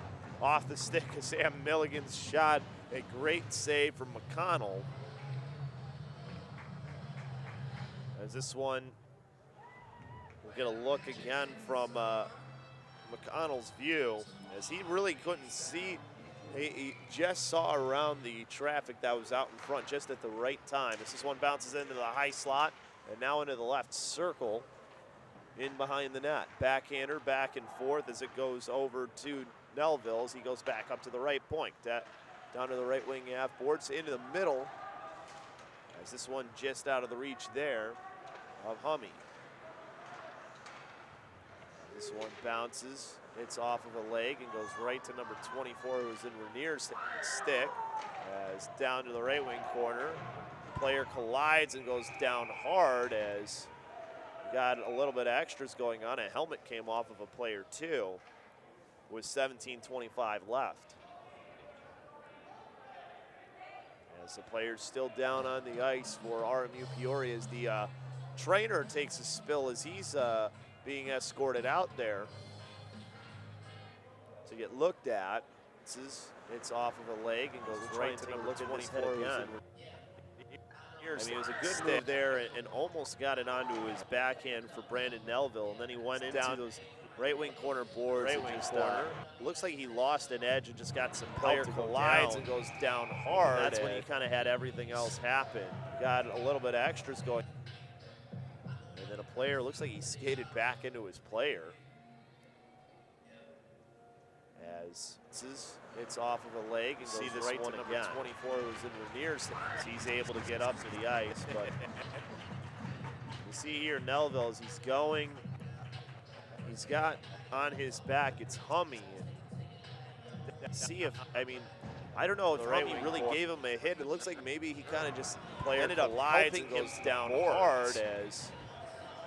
off the stick of Sam Milligan's shot. A great save from McConnell. As this one, we'll get a look again from McConnell's view as he really couldn't see. He just saw around the traffic that was out in front just at the right time. This one bounces into the high slot and now into the left circle in behind the net. Backhander back and forth as it goes over to Nelville as he goes back up to the right point. Down to the right wing half boards into the middle as this one just out of the reach there of Hummy. This one bounces, it's off of a leg and goes right to number 24 who's in Ranier's stick. As down to the right wing corner, the player collides and goes down hard as got a little bit of extras going on. A helmet came off of a player too with 17:25 left. As the player's still down on the ice for RMU Peoria as the trainer takes a spill as he's being escorted out there to get looked at. It's off of a leg and goes right to number 24 again. I mean, it was a good move there and almost got it onto his backhand for Brandon Nelville, and then he went into those right wing corner boards. Right wing corner. Looks like he lost an edge and just got some player collides and goes down hard. That's when he kind of had everything else happen. Got a little bit of extras going. And then a player, looks like he skated back into his player. As it's off of a leg and goes right to number 24 who's in Ranier's. He's able to get up to the ice, but you see here Nelville as he's going. He's got on his back, it's Hummy. And see if, I mean, I don't know if Hummy really gave him a hit. It looks like maybe he kind of just ended up helping him down hard as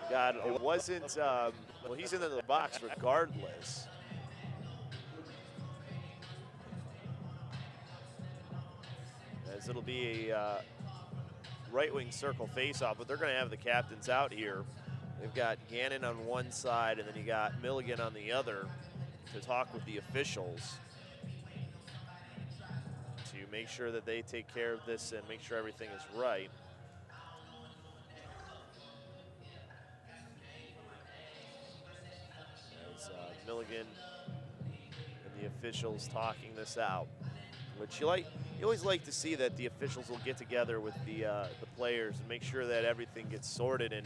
it wasn't, well, he's in the box regardless. As it'll be a right wing circle face-off, but they're going to have the captains out here. They've got Gannon on one side, and then you got Milligan on the other to talk with the officials to make sure that they take care of this and make sure everything is right. As Milligan and the officials talking this out, which you always like to see that the officials will get together with the players and make sure that everything gets sorted and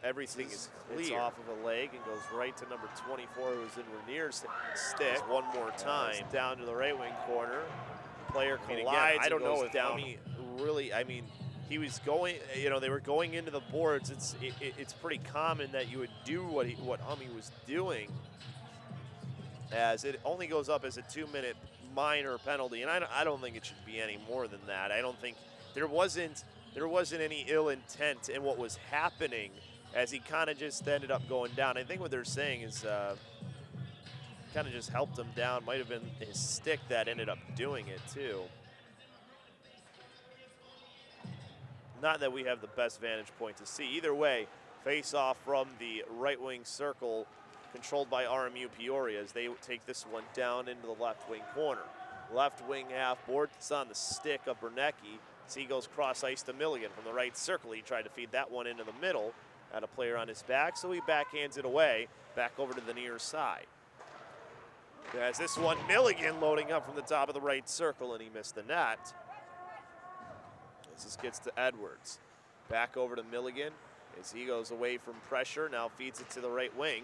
everything is clear. It's off of a leg and goes right to number 24 who's in Ranier's stick one more time. Down to the right wing corner. Player collides. I don't know if Hummy really, I mean, he was going, you know, they were going into the boards. It's pretty common that you would do what Hummy was doing, as it only goes up as a 2-minute minor penalty, and I don't think it should be any more than that. I don't think there wasn't any ill intent in what was happening as he kind of just ended up going down. I think what they're saying is kind of just helped him down. Might have been his stick that ended up doing it too. Not that we have the best vantage point to see. Either way, face off from the right wing circle controlled by RMU Peoria as they take this one down into the left wing corner. Left wing half board, it's on the stick of Bernecki as he goes cross ice to Milligan from the right circle. He tried to feed that one into the middle, had a player on his back, so he backhands it away, back over to the near side. As this one, Milligan loading up from the top of the right circle, and he missed the net. As this gets to Edwards. Back over to Milligan as he goes away from pressure, now feeds it to the right wing.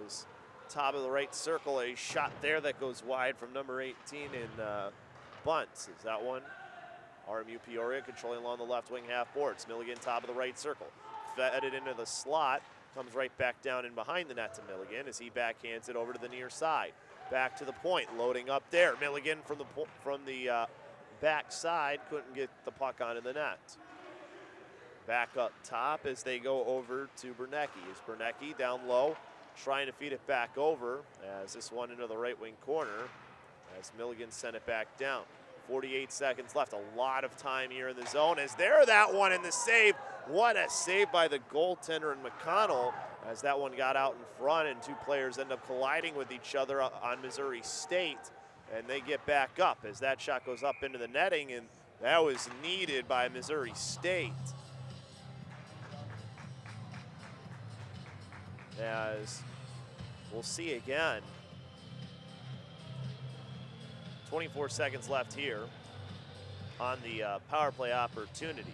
As top of the right circle, a shot there that goes wide from number 18 in Bunts. Is that one? RMU Peoria controlling along the left wing half boards. Milligan top of the right circle. Fed it into the slot, comes right back down in behind the net to Milligan as he backhands it over to the near side. Back to the point, loading up there. Milligan from the back side couldn't get the puck onto the net. Back up top as they go over to Bernecki. Is Bernecki down low, trying to feed it back over as this one into the right wing corner as Milligan sent it back down. 48 seconds left, a lot of time here in the zone as there that one in the save. What a save by the goaltender and McConnell as that one got out in front and two players end up colliding with each other on Missouri State. And they get back up as that shot goes up into the netting, and that was needed by Missouri State. As we'll see again. 24 seconds left here on the power play opportunity.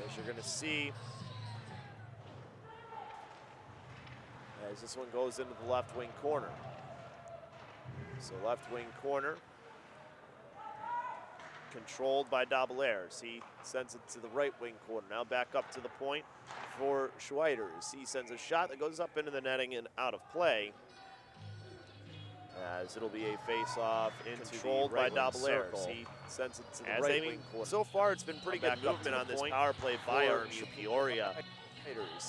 As you're going to see, as this one goes into the left wing corner. So left wing corner, controlled by Dabalers. He sends it to the right wing corner. Now back up to the point for Schweider as he sends a shot that goes up into the netting and out of play. As it'll be a face-off controlled by Dabalers. He sends it to the right wing corner. So far, it's been pretty good movement on this power play by RMU Peoria.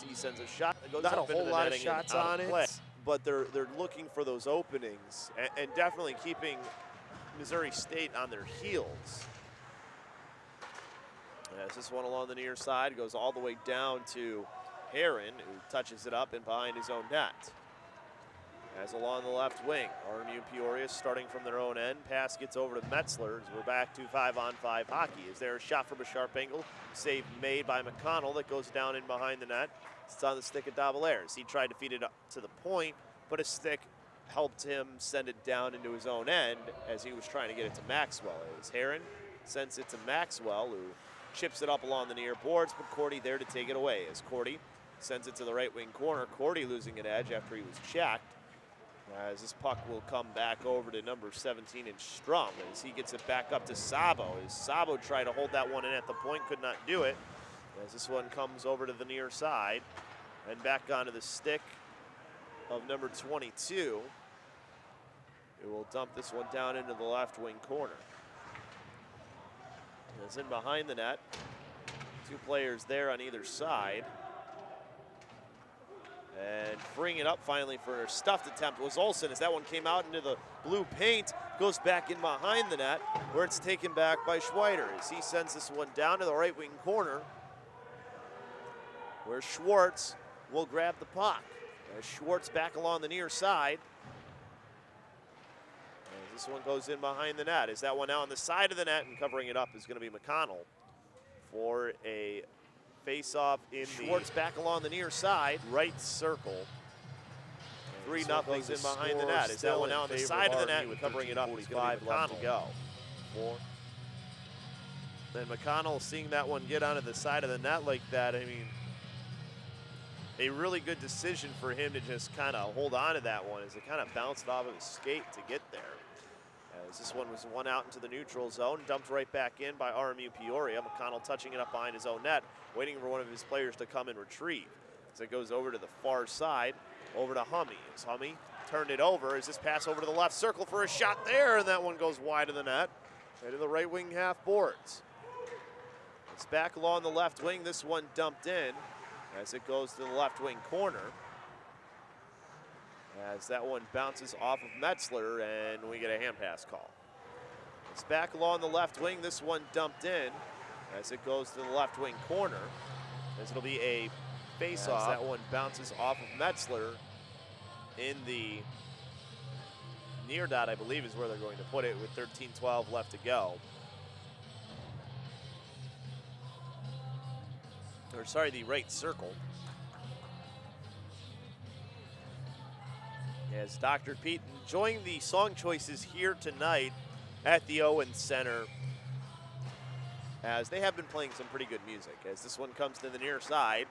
He sends a shot that goes Not up a whole into the lot of netting shots and out on of it, play. but they're looking for those openings and definitely keeping Missouri State on their heels. As this one along the near side goes all the way down to Heron, who touches it up and behind his own net. As along the left wing, RMU Peoria starting from their own end. Pass gets over to Metzler as we're back to 5-on-5 hockey. Is there a shot from a sharp angle? Save made by McConnell that goes down in behind the net. It's on the stick of Dabalers. He tried to feed it up to the point, but a stick helped him send it down into his own end as he was trying to get it to Maxwell. As Heron sends it to Maxwell, who chips it up along the near boards, but Cordy there to take it away. As Cordy sends it to the right wing corner, Cordy losing an edge after he was checked. As this puck will come back over to number 17 in Strum as he gets it back up to Sabo. As Sabo tried to hold that one in at the point, could not do it. As this one comes over to the near side and back onto the stick of number 22. It will dump this one down into the left wing corner. It's in behind the net. Two players there on either side. And freeing it up finally for a stuffed attempt was Olsen as that one came out into the blue paint, goes back in behind the net where it's taken back by Schweider as he sends this one down to the right wing corner where Schwartz will grab the puck. As Schwartz back along the near side. As this one goes in behind the net. Is that one now on the side of the net and covering it up is going to be McConnell for a face-off in Schwartz back along the near side, right circle. 3-0's in behind the net. Is that one now on the side of the net and covering it up is going to be McConnell. To go. Then McConnell seeing that one get onto the side of the net like that, I mean, a really good decision for him to just kind of hold on to that one as it kind of bounced off of his skate to get there. As this one was one out into the neutral zone, dumped right back in by RMU Peoria. McConnell touching it up behind his own net, waiting for one of his players to come and retrieve. As it goes over to the far side, over to Hummey. As Hummey turned it over, as this pass over to the left circle for a shot there, and that one goes wide of the net, into the right wing half boards. It's back along the left wing, this one dumped in, as it goes to the left wing corner. as that one bounces off of Metzler, and we get a hand pass call. It's back along the left wing. This one dumped in as it goes to the left wing corner, as it'll be a face-off. That one bounces off of Metzler in the near dot, I believe is where they're going to put it, with 13-12 left to go. Or sorry, the right circle. As Dr. Pete enjoying the song choices here tonight at the Owens Center, as they have been playing some pretty good music. As this one comes to the near side.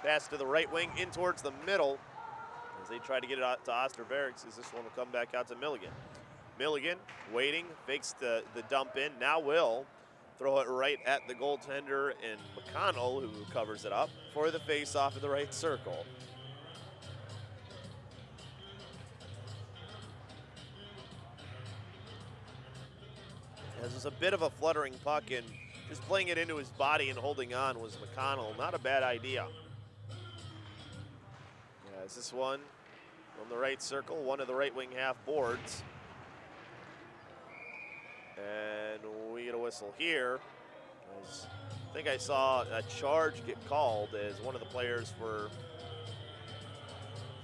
Pass to the right wing, in towards the middle, as they try to get it out to Osterbergs, as this one will come back out to Milligan. Milligan waiting, fakes the dump in, now will throw it right at the goaltender in McConnell, who covers it up for the face-off in the right circle. This was a bit of a fluttering puck, and just playing it into his body and holding on was McConnell. Not a bad idea. As this one from the right circle, one of the right wing half boards. And we get a whistle here. As I think I saw a charge get called as one of the players for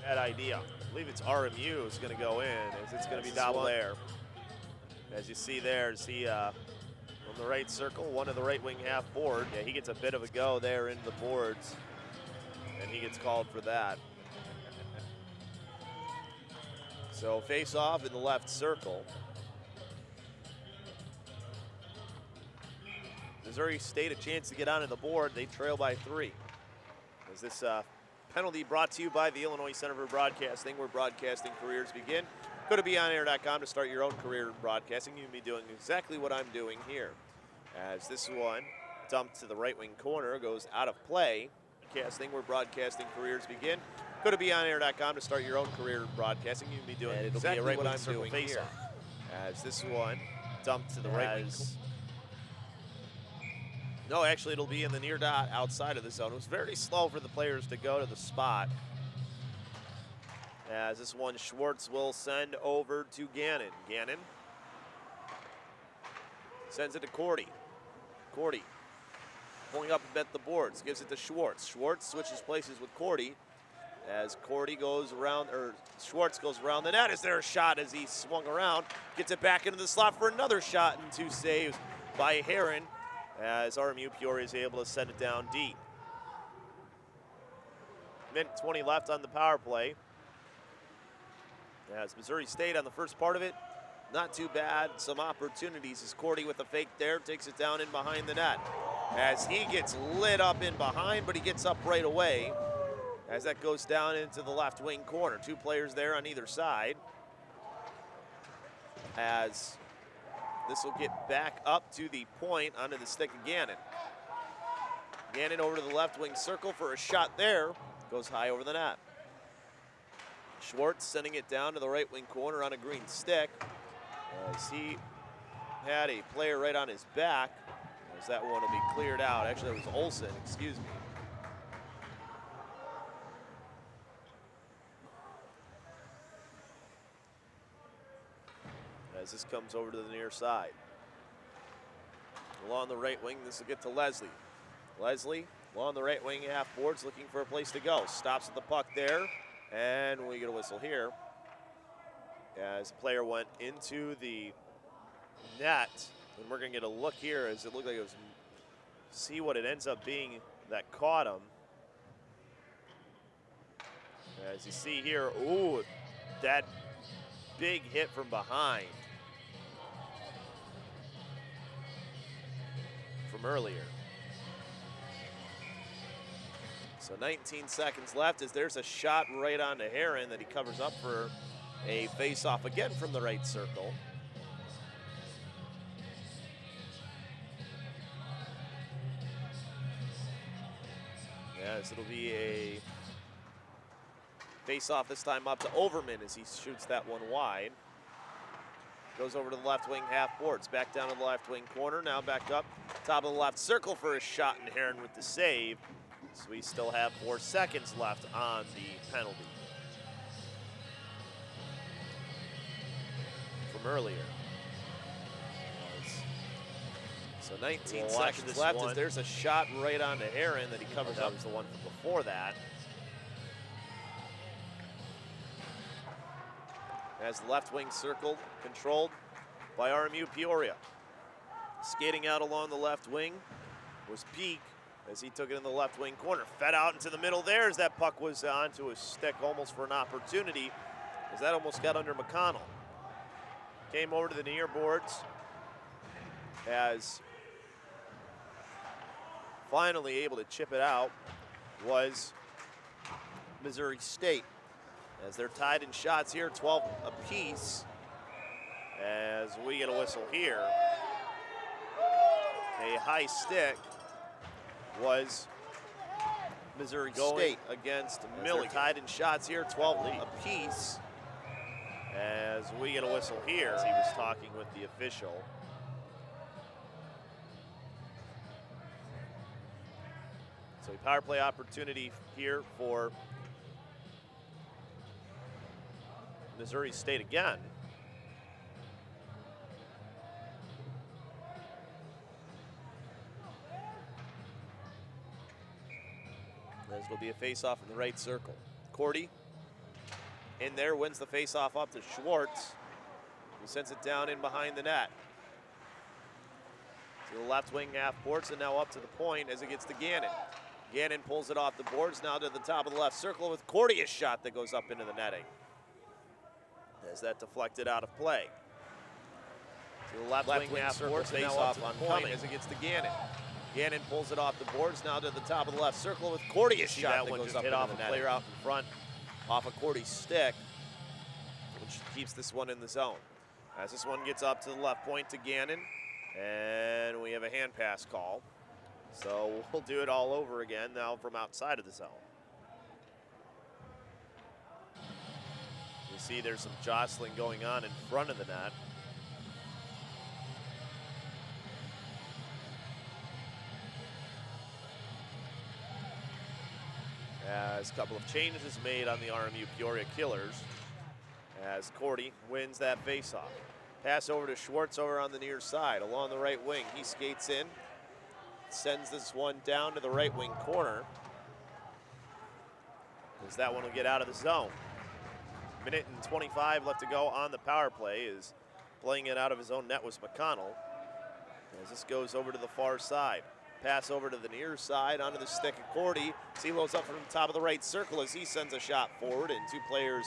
that idea. I believe it's RMU is going to go in, as it's going to be Dallaire. As you see there, from the right circle, one of the right wing half board. Yeah, he gets a bit of a go there into the boards, and he gets called for that. So face off in the left circle. Missouri State a chance to get onto the board. They trail by 3. As this penalty brought to you by the Illinois Center for Broadcasting, where broadcasting careers begin. Go to BeyondAir.com to start your own career in broadcasting. You can be doing exactly what I'm doing here. As this one dumped to the right wing corner, goes out of play. Broadcasting, where broadcasting careers begin. Go to BeyondAir.com to start your own career in broadcasting. You can be doing exactly right what I'm doing here. As this one dumped to the right wing. No, actually, it'll be in the near dot outside of the zone. It was very slow for the players to go to the spot. As this one, Schwartz will send over to Gannon. Gannon sends it to Cordy. Cordy pulling up and at the boards, gives it to Schwartz. Schwartz switches places with Cordy as Cordy goes around, or Schwartz goes around the net. Is there a shot as he swung around, gets it back into the slot for another shot, and 2 saves by Heron as RMU Peoria is able to send it down deep. Minute 20 left on the power play. As Missouri State on the first part of it, not too bad. Some opportunities as Cordy with a fake there, takes it down in behind the net. As he gets lit up in behind, but he gets up right away as that goes down into the left wing corner. 2 players there on either side. As this will get back up to the point onto the stick of Gannon. Gannon over to the left wing circle for a shot there. Goes high over the net. Schwartz sending it down to the right wing corner on a green stick, as he had a player right on his back, as that one will be cleared out. Actually, it was Olsen, excuse me. As this comes over to the near side. Along the right wing, this will get to Leslie. Leslie, along the right wing half boards, looking for a place to go. Stops at the puck there. And we get a whistle here as the player went into the net. And we're going to get a look here as it looked like it was, see what it ends up being that caught him. As you see here, ooh, that big hit from behind from earlier. So 19 seconds left as there's a shot right onto Heron that he covers up for a face-off again from the right circle. Yes, it'll be a face-off this time up to Overman as he shoots that one wide. Goes over to the left wing half boards, back down to the left wing corner, now back up top of the left circle for a shot, and Heron with the save. as we still have 4 seconds left on the penalty from earlier. So 19 seconds left as there's a shot right onto Aaron that he covers up. That was the one from before that. As the left wing circled, controlled by RMU Peoria. Skating out along the left wing was Peak as he took it in the left wing corner. Fed out into the middle there as that puck was onto his stick almost for an opportunity as that almost got under McConnell. Came over to the near boards as finally able to chip it out was Missouri State. As they're tied in shots here, 12 apiece. As we get a whistle here. A high stick was Missouri State against Milligan. Tied in shots here, 12 apiece. As we get a whistle here, as he was talking with the official. So a power play opportunity here for Missouri State again. As it'll be a face-off in the right circle. Cordy in there, wins the face-off up to Schwartz, who sends it down in behind the net. To the left wing half boards and now up to the point as it gets to Gannon. Gannon pulls it off the boards, now to the top of the left circle with Cordy, a shot that goes up into the netting. As that deflected out of play. To the left wing half boards, face off on Cumming as it gets to Gannon. Gannon pulls it off the boards, now to the top of the left circle with Cordy, a shot that goes up into the netting. Player out in front off of Cordy's stick, which keeps this one in the zone. As this one gets up to the left point to Gannon, and we have a hand pass call. So we'll do it all over again now from outside of the zone. You see there's some jostling going on in front of the net. As a couple of changes made on the RMU Peoria Killers as Cordy wins that faceoff. Pass over to Schwartz over on the near side along the right wing. He skates in, sends this one down to the right wing corner as that one will get out of the zone. Minute and 25 left to go on the power play. Is playing it out of his own net was McConnell as this goes over to the far side. Pass over to the near side onto the stick of Cordy. Silo's up from the top of the right circle as he sends a shot forward, and two players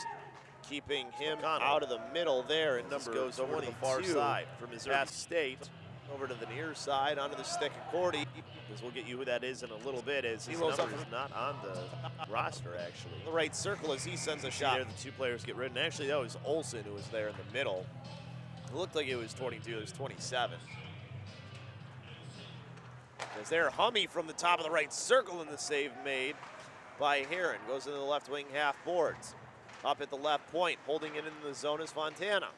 keeping him out of the middle there. And number goes over to the far side for Missouri State. Over to the near side onto the stick of Cordy. This will get you who that is in a little bit, as his number is not on the roster actually. The right circle as he sends a shot. There, the two players get rid, and actually that was Olsen who was there in the middle. It looked like it was 22, it was 27. As there, Hummy from the top of the right circle, and the save made by Heron. Goes into the left wing half boards. Up at the left point, holding it in the zone is Fontana.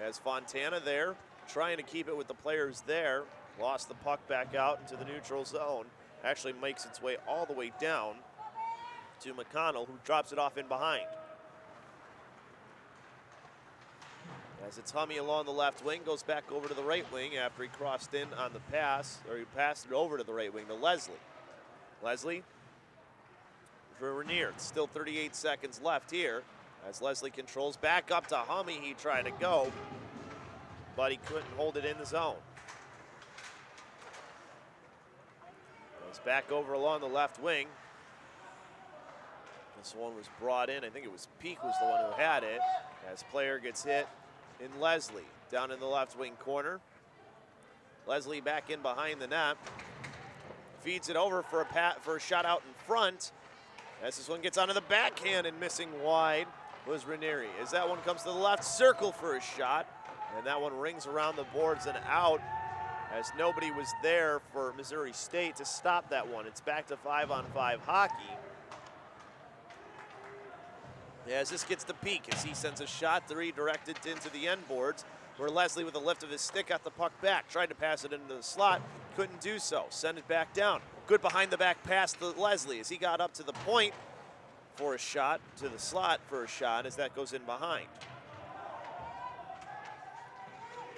As Fontana there, trying to keep it with the players there. Lost the puck back out into the neutral zone. Actually makes its way all the way down to McConnell, who drops it off in behind. As it's Hummy along the left wing, goes back over to the right wing after he crossed in on the pass, or he passed it over to the right wing to Leslie. Leslie for Rainier. It's still 38 seconds left here. As Leslie controls back up to Hummy, he tried to go, but he couldn't hold it in the zone. Goes back over along the left wing. This one was brought in. I think it was Peak was the one who had it. As player gets hit in Leslie, down in the left wing corner. Leslie back in behind the net. Feeds it over for a shot out in front. As this one gets onto the backhand and missing wide was Ranieri. As that one comes to the left circle for a shot. And that one rings around the boards and out as nobody was there for Missouri State to stop that one. It's back to 5-on-5 hockey. As this gets to Peak as he sends a shot, redirected into the end boards, where Leslie with a lift of his stick got the puck back. Tried to pass it into the slot, couldn't do so. Send it back down. Good behind the back pass to Leslie as he got up to the point for a shot, to the slot for a shot as that goes in behind.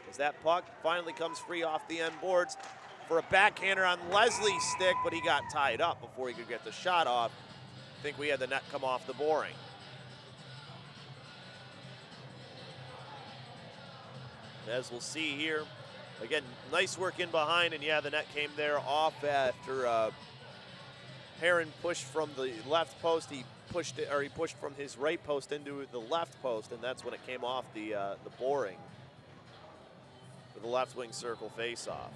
As that puck finally comes free off the end boards for a backhander on Leslie's stick, but he got tied up before he could get the shot off. I think we had the net come off the boring. As we'll see here, again, nice work in behind, and yeah, the net came there off after Herron pushed from the left post. He pushed it, or he pushed from his right post into the left post, and that's when it came off the boring for the left wing circle face-off.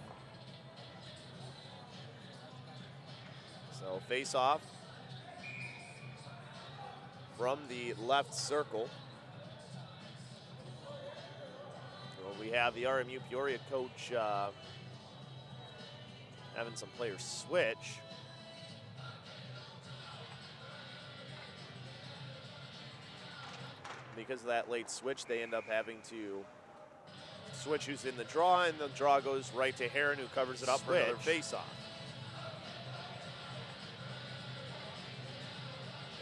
So face-off from the left circle. We have the RMU Peoria coach having some players switch. Because of that late switch, they end up having to switch who's in the draw, and the draw goes right to Herron, who covers it up for another face-off.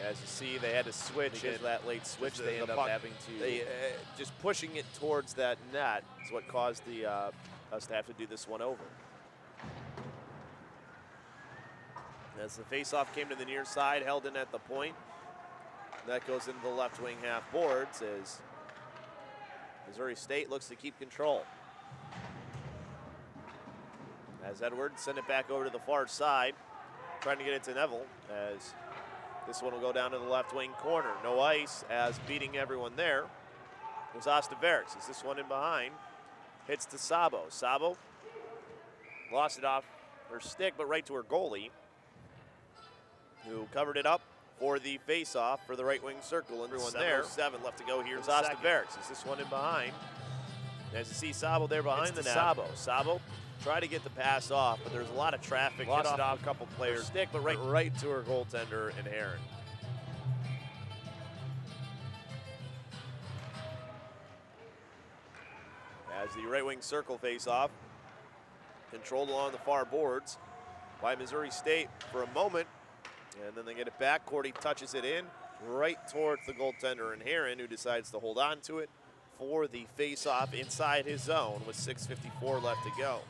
As you see, they had to switch because of that late switch. They end up having to just pushing it towards that net is what caused the us to have to do this one over. As the faceoff came to the near side, held in at the point. That goes into the left wing half boards as Missouri State looks to keep control. As Edwards send it back over to the far side, trying to get it to Neville as this one will go down to the left wing corner. No ice as beating everyone there was Ostaveras. As this one in behind hits to Sabo. Sabo lost it off her stick, but right to her goalie, who covered it up for the face-off for the right wing circle. Everyone there. 7 left to go here. It's Ostaveras. As this one in behind. As you see Sabo there behind the net. Sabo tried to get the pass off, but there's a lot of traffic. Lost it off a couple players. Stick, but right to her goaltender and Herron. As the right wing circle face off, controlled along the far boards by Missouri State for a moment, and then they get it back. Cordy touches it in right towards the goaltender and Herron, who decides to hold on to it for the face-off inside his zone with 6:54 left to go.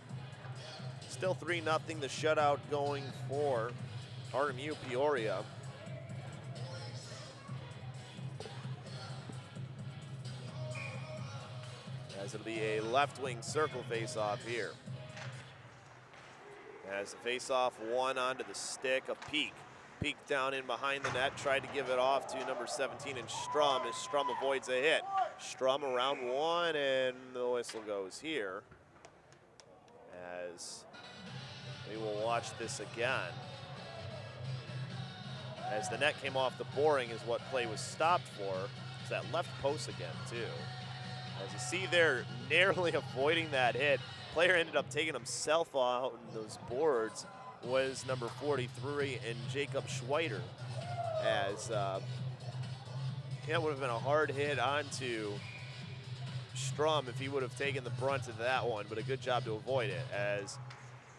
Still 3-0, the shutout going for RMU Peoria. As it'll be a left wing circle face-off here. As the face-off won onto the stick of Peak. Peak down in behind the net, tried to give it off to number 17 and Strum as Strum avoids a hit. Strum around one, and the whistle goes here. As we will watch this again. As the net came off the boring is what play was stopped for. It's that left post again, too. As you see there, narrowly avoiding that hit. Player ended up taking himself out on those boards was number 43 and Jacob Schweider. As it would have been a hard hit onto Strum if he would have taken the brunt of that one, but a good job to avoid it. As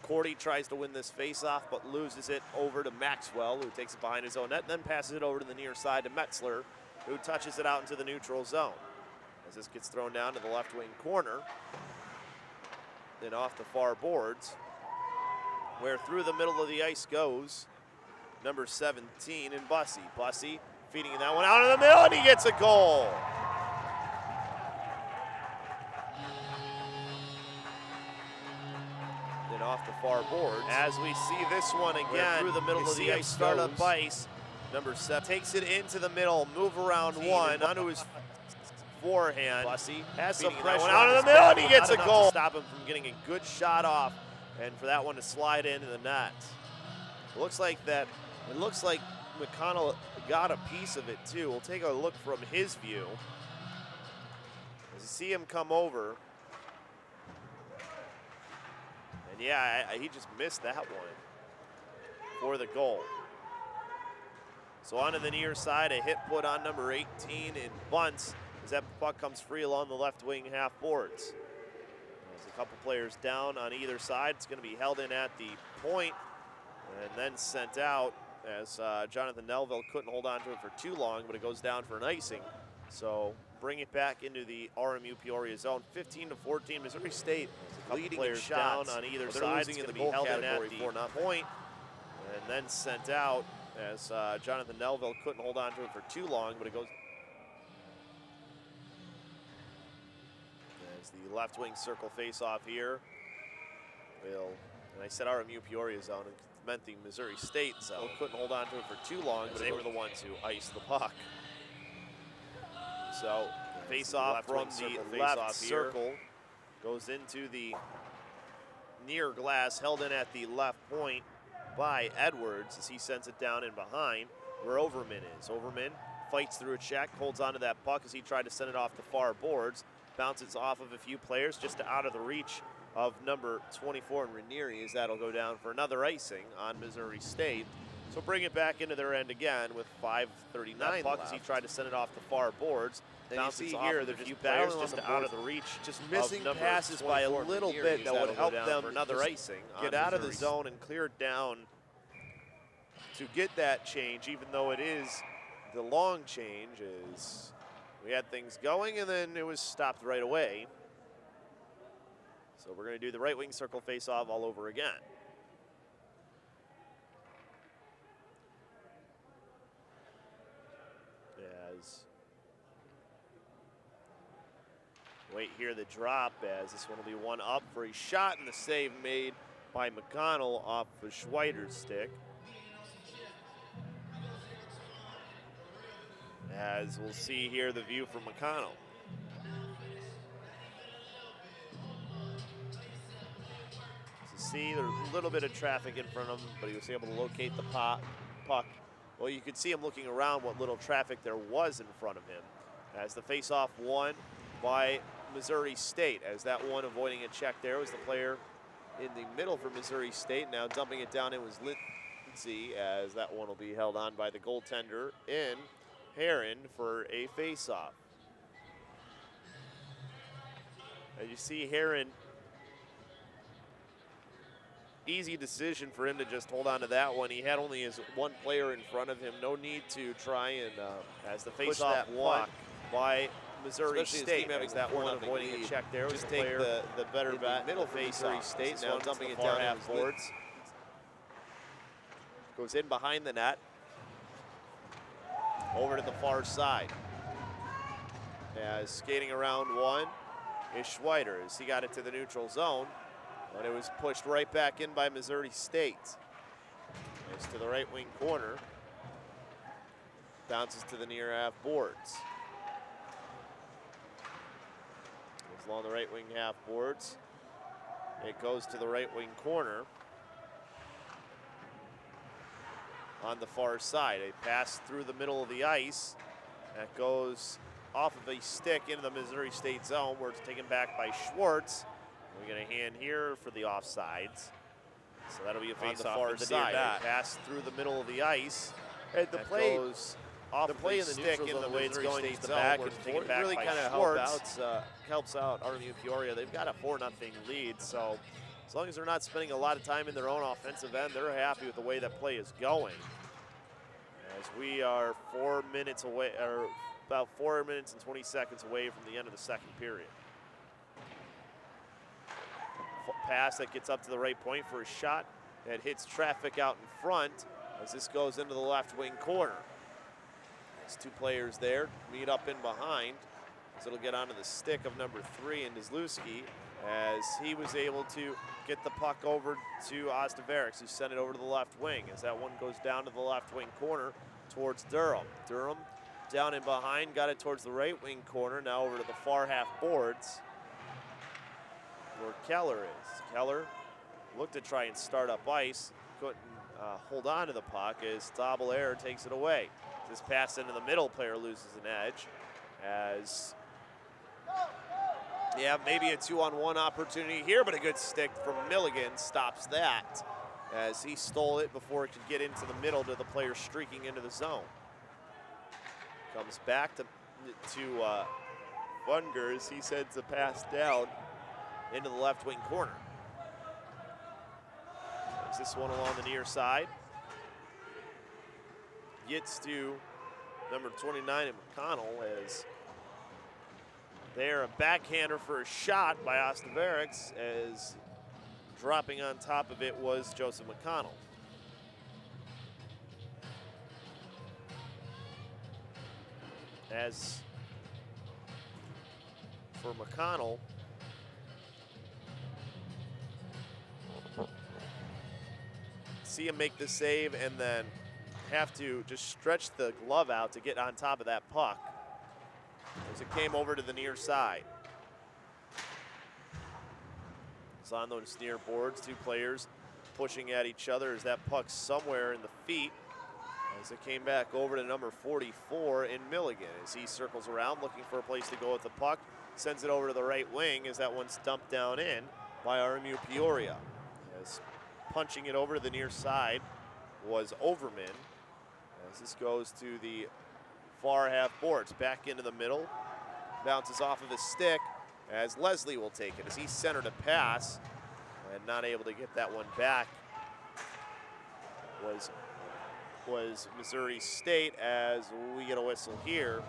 Cordy tries to win this face-off, but loses it over to Maxwell, who takes it behind his own net, and then passes it over to the near side to Metzler, who touches it out into the neutral zone. As this gets thrown down to the left wing corner, then off the far boards, where through the middle of the ice goes number 17 and Bussey. Bussey feeding that one out in the middle, and he gets a goal. Then off the far boards, as we see this one again, through the middle of the ice startup ice, number 7 takes it into the middle, move around one onto his forehand. Bussey has some pressure out in the middle, and he gets a goal. To stop him from getting a good shot off, and for that one to slide into the net. It looks like McConnell got a piece of it too. We'll take a look from his view. As you see him come over. And yeah, he just missed that one for the goal. So onto the near side, a hit put on number 18 in Bunce as that puck comes free along the left wing half boards. There's a couple players down on either side. It's going to be held in at the point and then sent out as Jonathan Nelville couldn't hold on to it for too long, but it goes down for an icing. So bring it back into the RMU Peoria zone. 15-14, Missouri State leading players down on either side. Losing in the goal category for point, and then sent out as Jonathan Nelville couldn't hold on to it for too long, but it goes. As the left wing circle face off here, and I said RMU Peoria zone, and meant the Missouri State zone. Couldn't hold on to it for too long, but they were the ones who iced the puck. So face off from the left circle goes into the near glass, held in at the left point by Edwards as he sends it down in behind where Overman is. Overman fights through a check, holds onto that puck as he tried to send it off the far boards, bounces off of a few players just out of the reach of number 24 and Ranieri, as that'll go down for another icing on Missouri State. So bring it back into their end again with 5:39 left as he tried to send it off the far boards. And you see here, there's a few players just out of the reach, just missing passes by a little bit that would help them for another icing. Get out of the zone and clear it down to get that change, even though it is the long change. Is we had things going and then it was stopped right away. So we're going to do the right wing circle face off all over again. As wait here the drop as this one will be one up for a shot and the save made by McConnell off of Schweider's stick. As we'll see here the view from McConnell. See, there's a little bit of traffic in front of him, but he was able to locate the puck. Well, you could see him looking around what little traffic there was in front of him. As the face-off won by Missouri State, as that one avoiding a check there was the player in the middle for Missouri State. Now dumping it down, it was Lindsay, as that one will be held on by the goaltender in Heron for a face-off. As you see, Heron, easy decision for him to just hold on to that one. He had only his one player in front of him. No need to try and as the face-off won by Missouri State. As that one avoiding a check there was the player the better bat middle face Missouri State. Now dumping it down half boards. Goes in behind the net. Over to the far side. As skating around one is Schweider as he got it to the neutral zone. But it was pushed right back in by Missouri State. It's to the right wing corner. Bounces to the near half boards. Goes along the right wing half boards. It goes to the right wing corner. On the far side, a pass through the middle of the ice. That goes off of a stick into the Missouri State zone where it's taken back by Schwartz. We get a hand here for the offsides. So that'll be a face off on the far side. A pass through the middle of the ice. And the play goes off the play in the stick in the way it's going to the back and taken back really kind of helps out RMU Peoria. They've got a 4-0 lead, so as long as they're not spending a lot of time in their own offensive end, they're happy with the way that play is going. As we are 4 minutes away, or about 4 minutes and 20 seconds away from the end of the second period. Pass that gets up to the right point for a shot that hits traffic out in front as this goes into the left wing corner. There's two players there meet up in behind as it'll get onto the stick of number 3 in Dizlewski as he was able to get the puck over to Ostaverix, who sent it over to the left wing as that one goes down to the left wing corner towards Durham. Durham down in behind, got it towards the right wing corner, now over to the far half boards where Keller is. Keller looked to try and start up ice, couldn't hold on to the puck as Tabelair takes it away. This pass into the middle, player loses an edge as, yeah, maybe a 2-on-1 opportunity here, but a good stick from Milligan stops that as he stole it before it could get into the middle to the player streaking into the zone. Comes back to Bungers. He sends a pass down into the left wing corner. As this one along the near side. Gets to number 29 at McConnell as there a backhander for a shot by Ostavarix, as dropping on top of it was Joseph McConnell. As for McConnell, see him make the save and then have to just stretch the glove out to get on top of that puck as it came over to the near side. It's on those near boards, two players pushing at each other as that puck's somewhere in the feet as it came back over to number 44 in Milligan as he circles around looking for a place to go with the puck, sends it over to the right wing as that one's dumped down in by RMU Peoria. As punching it over to the near side was Overman. As this goes to the far half boards, back into the middle, bounces off of his stick as Leslie will take it as he centered a pass and not able to get that one back was Missouri State as we get a whistle here.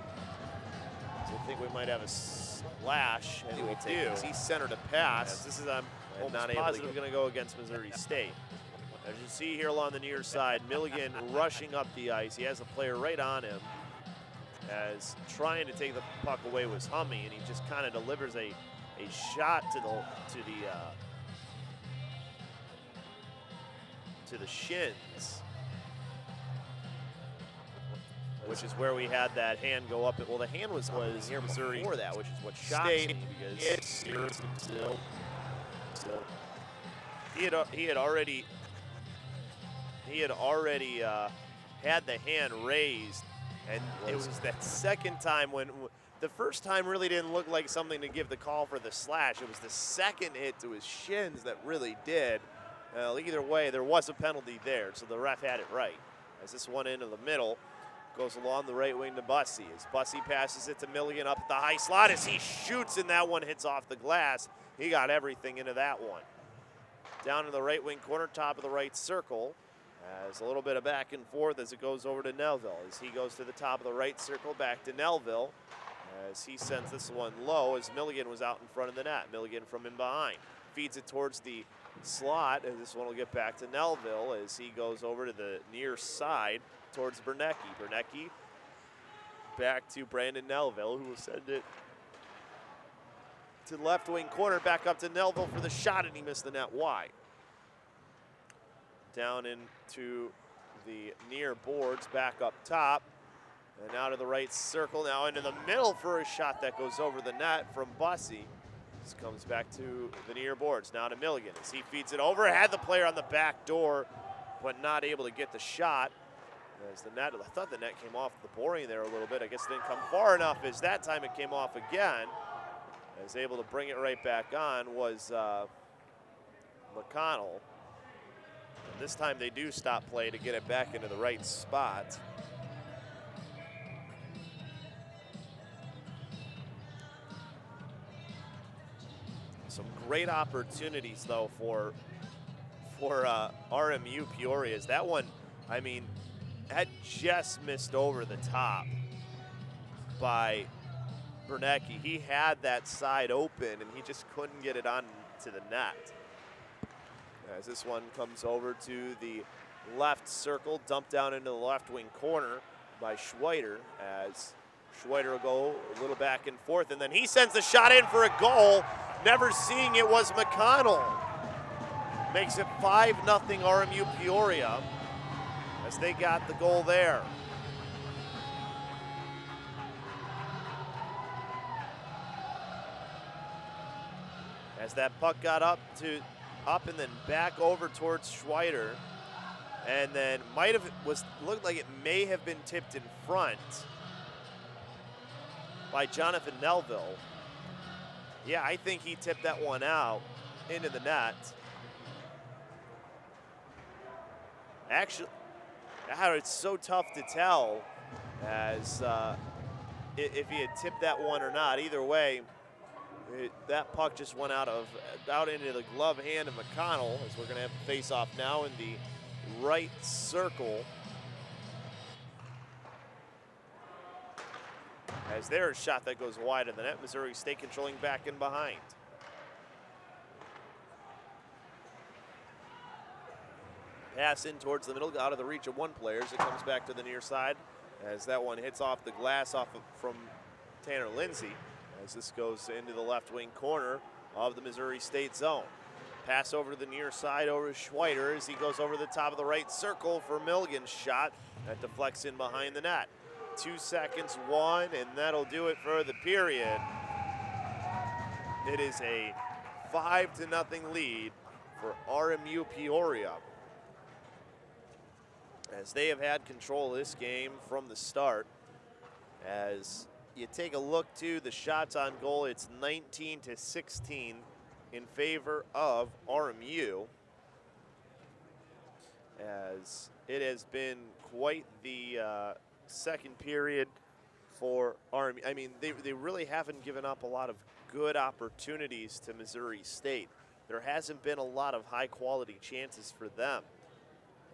So I think we might have a slash, and we do. He centered a pass. Yes, this is almost positive going to go against Missouri State. As you see here along the near side, Milligan rushing up the ice. He has a player right on him as trying to take the puck away was Hummy, and he just kind of delivers a shot to the shins, which is where we had that hand go up. Well, the hand was here Missouri before that, which is what shocks me because he had already had the hand raised, and it was that second time when the first time really didn't look like something to give the call for the slash. It was the second hit to his shins that really did. Either way, there was a penalty there, so the ref had it right. As this one into the middle goes along the right wing to Bussey. As Bussey passes it to Milligan up at the high slot as he shoots, and that one hits off the glass. He got everything into that one. Down in the right wing corner, top of the right circle. As a little bit of back and forth as it goes over to Nelville. As he goes to the top of the right circle, back to Nelville. As he sends this one low as Milligan was out in front of the net. Milligan from in behind. Feeds it towards the slot, and this one will get back to Nelville as he goes over to the near side towards Bernecki. Bernecki back to Brandon Nelville, who will send it to the left wing corner, back up to Nelville for the shot, and he missed the net wide. Down into the near boards, back up top, and out of the right circle, now into the middle for a shot that goes over the net from Bussey. This comes back to the near boards, now to Milligan as he feeds it over, had the player on the back door, but not able to get the shot. As the net, I thought the net came off the boring there a little bit. I guess it didn't come far enough as that time it came off again. As able to bring it right back on was McConnell. And this time they do stop play to get it back into the right spot. Some great opportunities though for RMU Peoria. That one, I mean, had just missed over the top by Bernecki. He had that side open and he just couldn't get it on to the net. As this one comes over to the left circle, dumped down into the left wing corner by Schweider, as Schweider will go a little back and forth, and then he sends the shot in for a goal. Never seeing it was McConnell. Makes it 5-0 RMU Peoria as they got the goal there. As that puck got up and then back over towards Schweider, and then looked like it may have been tipped in front by Jonathan Nelville. Yeah, I think he tipped that one out into the net. Actually, it's so tough to tell as if he had tipped that one or not. Either way, That puck just went out into the glove hand of McConnell, as we're going to have a face-off now in the right circle. As there's a shot that goes wide of the net, Missouri State controlling back and behind. Pass in towards the middle, out of the reach of one player as it comes back to the near side, as that one hits off the glass from Tanner Lindsay, as this goes into the left wing corner of the Missouri State zone. Pass over to the near side over to Schweider as he goes over the top of the right circle for Milligan's shot. That deflects in behind the net. 2 seconds, one, and that'll do it for the period. It is a 5-0 lead for RMU Peoria, as they have had control of this game from the start. As you take a look to the shots on goal, it's 19-16 in favor of RMU, as it has been quite the second period for RMU. I mean, they really haven't given up a lot of good opportunities to Missouri State. There hasn't been a lot of high quality chances for them.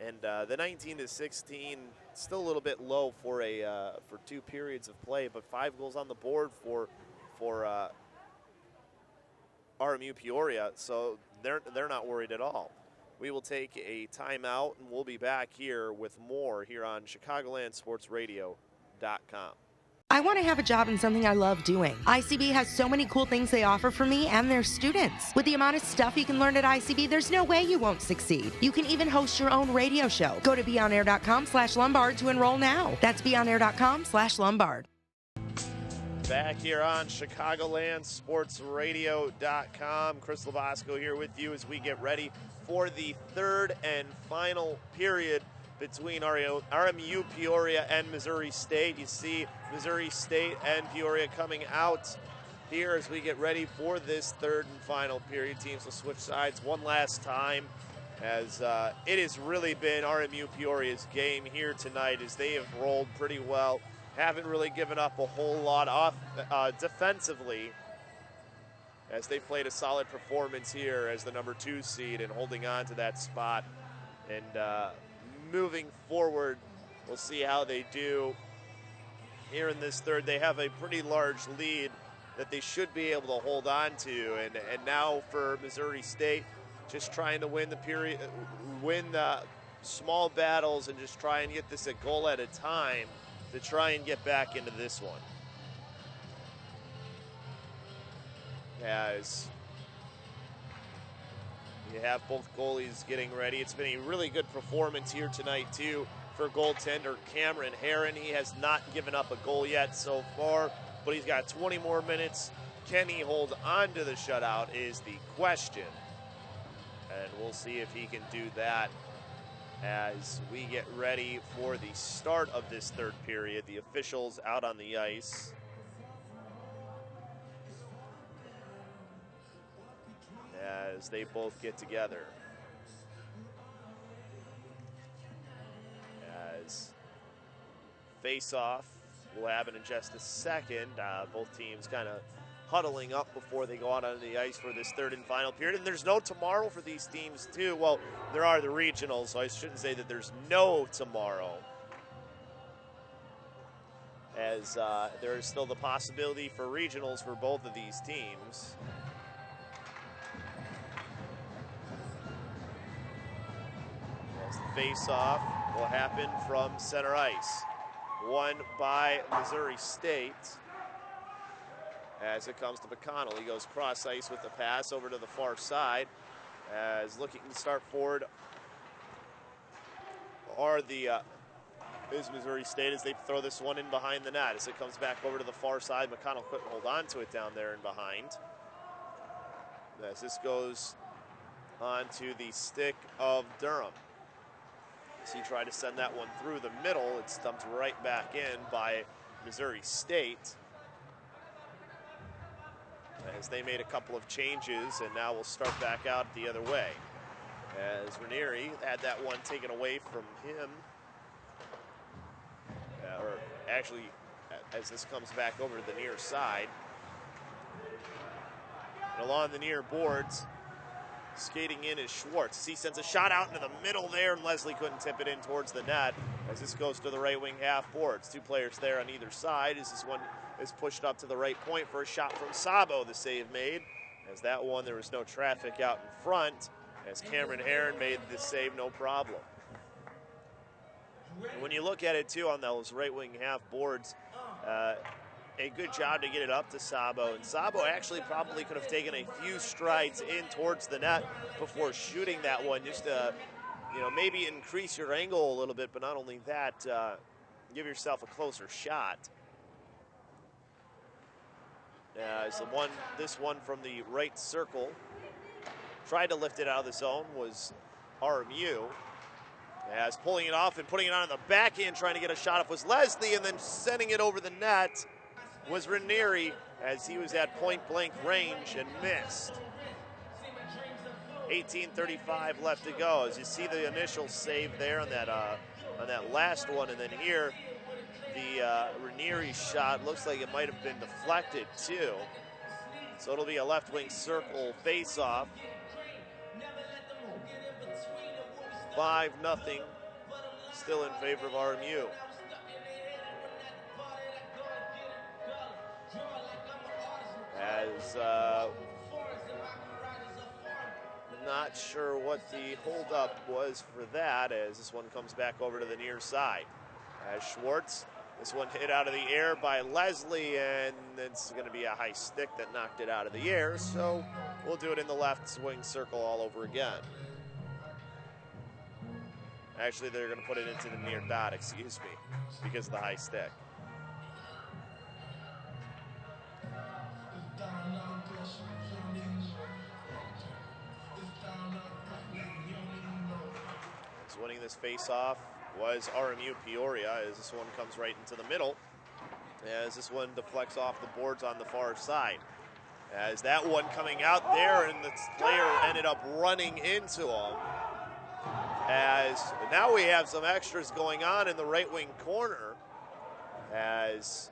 And the 19-16, still a little bit low for for 2 periods of play, but 5 goals on the board for RMU Peoria, so they're not worried at all. We will take a timeout, and we'll be back here with more here on ChicagolandSportsRadio.com. I want to have a job in something I love doing. ICB has so many cool things they offer for me and their students. With the amount of stuff you can learn at ICB, there's no way you won't succeed. You can even host your own radio show. Go to beonair.com/Lombard to enroll now. That's beonair.com/Lombard. Back here on ChicagolandSportsRadio.com. Chris Lovasco here with you as we get ready for the third and final period between RMU Peoria and Missouri State. You see Missouri State and Peoria coming out here as we get ready for this third and final period. Teams will switch sides one last time, as it has really been RMU Peoria's game here tonight, as they have rolled pretty well. Haven't really given up a whole lot off defensively, as they played a solid performance here as the number 2 seed and holding on to that spot. And moving forward, we'll see how they do here in this third. They have a pretty large lead that they should be able to hold on to, and now for Missouri State, just trying to win the small battles and just try and get this a goal at a time to try and get back into this one. As you have both goalies getting ready. It's been a really good performance here tonight, too, for goaltender Cameron Herron. He has not given up a goal yet so far, but he's got 20 more minutes. Can he hold on to the shutout is the question. And we'll see if he can do that as we get ready for the start of this third period. The officials out on the ice. As they both get together. As face-off will happen in just a second. Both teams kind of huddling up before they go out onto the ice for this third and final period. And there's no tomorrow for these teams, too. Well, there are the regionals, so I shouldn't say that there's no tomorrow, as there is still the possibility for regionals for both of these teams. As the face-off will happen from center ice. Won by Missouri State. As it comes to McConnell, he goes cross ice with the pass over to the far side. As looking to start forward are is Missouri State, as they throw this one in behind the net. As it comes back over to the far side, McConnell couldn't hold on to it down there and behind. As this goes onto the stick of Durham. As he tried to send that one through the middle, it's dumped right back in by Missouri State, as they made a couple of changes, and now we'll start back out the other way. As Ranieri had that one taken away from him, or actually, as this comes back over to the near side, And along the near boards, skating in is Schwartz. He sends a shot out into the middle there, and Leslie couldn't tip it in towards the net as this goes to the right wing half boards. Two players there on either side as this one is pushed up to the right point for a shot from Sabo. The save made. As that one, there was no traffic out in front as Cameron Heron made the save no problem. And when you look at it too on those right wing half boards, a good job to get it up to Sabo. And Sabo actually probably could have taken a few strides in towards the net before shooting that one, just to, maybe increase your angle a little bit, but not only that, give yourself a closer shot. As this one from the right circle, tried to lift it out of the zone was RMU. As pulling it off and putting it on the backhand, trying to get a shot off was Leslie, and then sending it over the net was Ranieri as he was at point-blank range and missed. 18:35 left to go. As you see the initial save there on that last one, and then here the Ranieri shot looks like it might have been deflected too. So it'll be a left wing circle face-off. 5-0, still in favor of RMU. As not sure what the holdup was for that, as this one comes back over to the near side. As Schwartz, this one hit out of the air by Leslie, and it's going to be a high stick that knocked it out of the air, so we'll do it in the left swing circle all over again. Actually, they're going to put it into the near dot, excuse me, because of the high stick. So winning this face-off was RMU Peoria, as this one comes right into the middle, as this one deflects off the boards on the far side. As that one coming out there, and the player ended up running into him. As now we have some extras going on in the right wing corner, as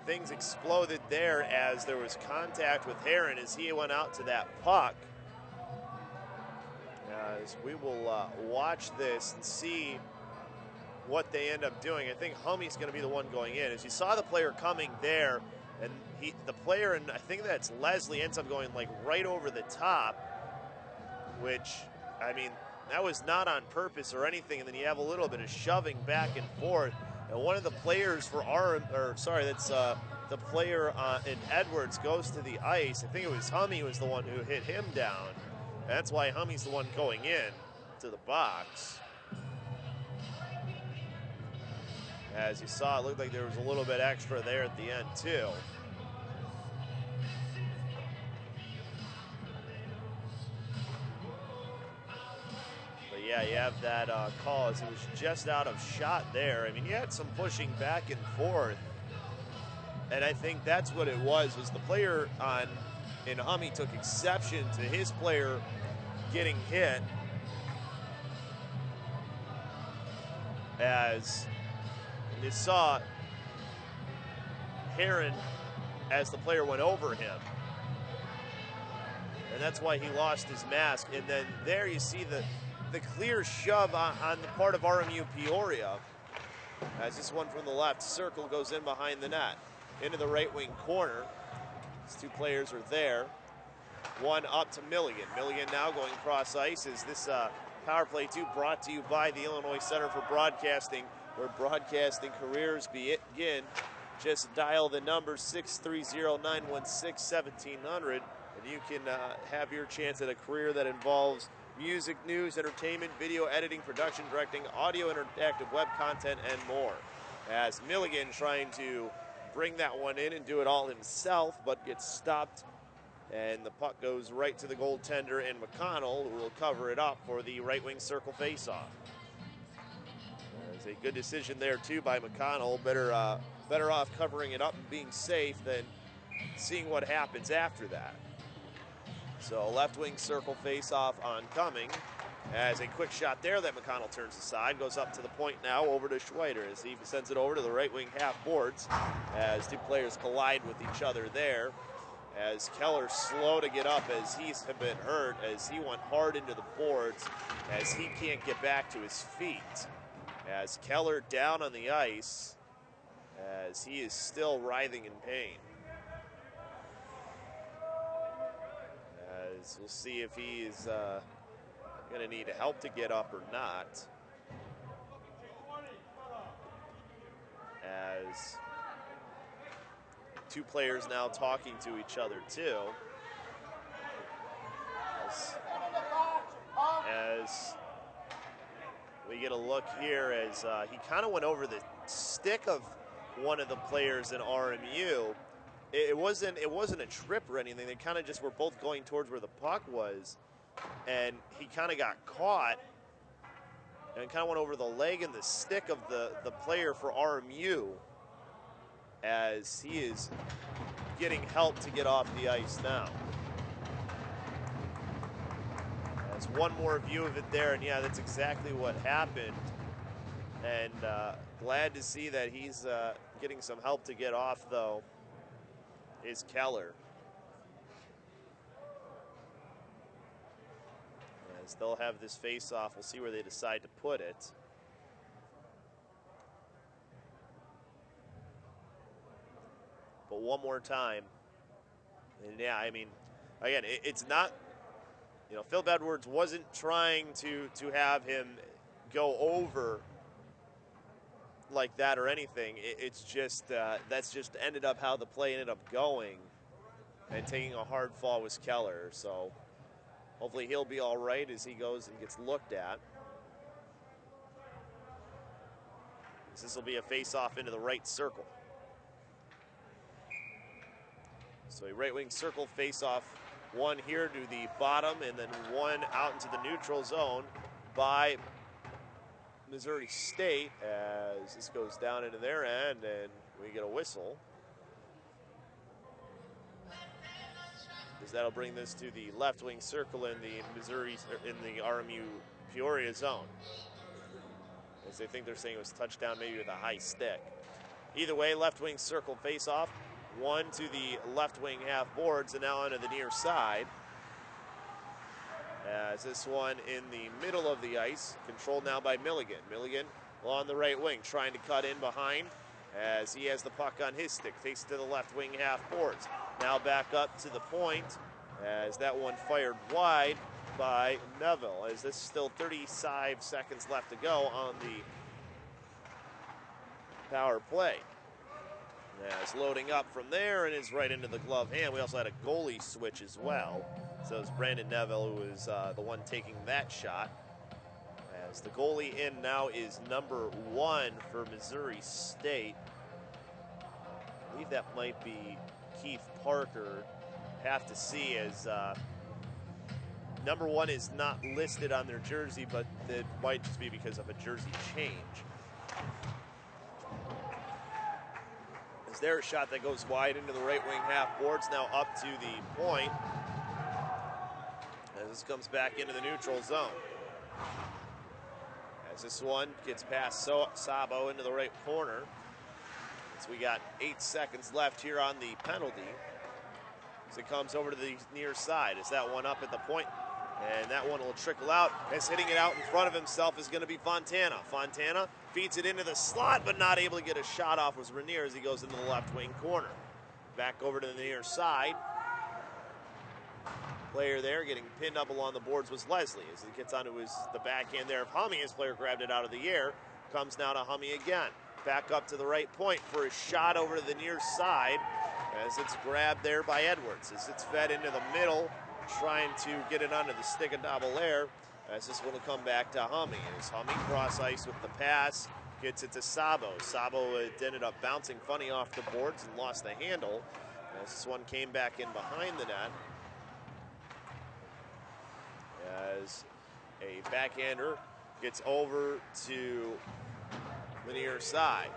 things exploded there as there was contact with Heron as he went out to that puck. As we will watch this and see what they end up doing. I think Hummy's going to be the one going in. As you saw the player coming there, and the player, and I think that's Leslie, ends up going like right over the top, which, I mean, that was not on purpose or anything. And then you have a little bit of shoving back and forth. And one of the players for the player in Edwards goes to the ice. I think it was Hummy was the one who hit him down. That's why Hummy's the one going in to the box. As you saw, it looked like there was a little bit extra there at the end too. But yeah, you have that call as it was just out of shot there. I mean, you had some pushing back and forth. And I think that's what it was the player in Hummy took exception to his player getting hit. As you saw Heron as the player went over him. And that's why he lost his mask. And then there you see the clear shove on the part of RMU Peoria. As this one from the left circle goes in behind the net. Into the right wing corner. These two players are there. One up to Milligan. Milligan now going cross ice. Is this Power Play 2 brought to you by the Illinois Center for Broadcasting, where broadcasting careers begin. Just dial the number 630-916-1700, and you can have your chance at a career that involves music, news, entertainment, video editing, production, directing, audio, interactive web content, and more. As Milligan trying to bring that one in and do it all himself, but gets stopped, and the puck goes right to the goaltender in McConnell, who will cover it up for the right wing circle faceoff. It's a good decision there too by McConnell. Better off covering it up and being safe than seeing what happens after that. So left wing circle faceoff oncoming As a quick shot there that McConnell turns aside, goes up to the point now, over to Schweider as he sends it over to the right wing half boards as two players collide with each other there. As Keller slow to get up as he's been hurt, as he went hard into the boards, as he can't get back to his feet. As Keller down on the ice, as he is still writhing in pain. As we'll see if he's going to need help to get up or not. As two players now talking to each other too. As we get a look here as he kind of went over the stick of one of the players in RMU. It wasn't a trip or anything. They kind of just were both going towards where the puck was, and he kind of got caught and kind of went over the leg and the stick of the player for RMU as he is getting help to get off the ice now. There's one more view of it there, and yeah, that's exactly what happened. And glad to see that he's getting some help to get off, though, is Keller. As they'll have this face-off, we'll see where they decide to put it. But one more time, and yeah, I mean, again, it's not, you know, Phil Edwards wasn't trying to have him go over like that or anything. It's just, that's just ended up how the play ended up going, and taking a hard fall was Keller. So hopefully he'll be all right as he goes and gets looked at. This will be a face-off into the right circle. So a right wing circle face-off, one here to the bottom and then one out into the neutral zone by Missouri State as this goes down into their end and we get a whistle. As that'll bring this to the left wing circle in the RMU Peoria zone. As they think they're saying it was touchdown maybe with a high stick. Either way, left wing circle face-off. One to the left wing half boards and now onto the near side. As this one in the middle of the ice, controlled now by Milligan. Milligan on the right wing, trying to cut in behind as he has the puck on his stick. Takes it to the left wing half boards. Now back up to the point as that one fired wide by Neville. As this is still 35 seconds left to go on the power play. As loading up from there and is right into the glove hand. We also had a goalie switch as well. So it's Brandon Neville who is the one taking that shot. As the goalie in now is number 1 for Missouri State. I believe that might be Keith Parker. Have to see as number 1 is not listed on their jersey, but it might just be because of a jersey change. There's a shot that goes wide into the right wing half boards, now up to the point. As this comes back into the neutral zone. As this one gets past Sabo into the right corner. As we got 8 seconds left here on the penalty. As it comes over to the near side. As that one up at the point. And that one will trickle out. As hitting it out in front of himself is going to be Fontana. Fontana feeds it into the slot, but not able to get a shot off was Rainier as he goes into the left wing corner. Back over to the near side. Player there getting pinned up along the boards was Leslie as he gets onto the backhand there of Hummy. His player grabbed it out of the air. Comes now to Hummy again. Back up to the right point for a shot over to the near side as it's grabbed there by Edwards. As it's fed into the middle, trying to get it onto the stick of Daubelaire. As this one will come back to Hummy. As Hummy cross ice with the pass, gets it to Sabo. Sabo ended up bouncing funny off the boards and lost the handle. As this one came back in behind the net. As a backhander gets over to the near side.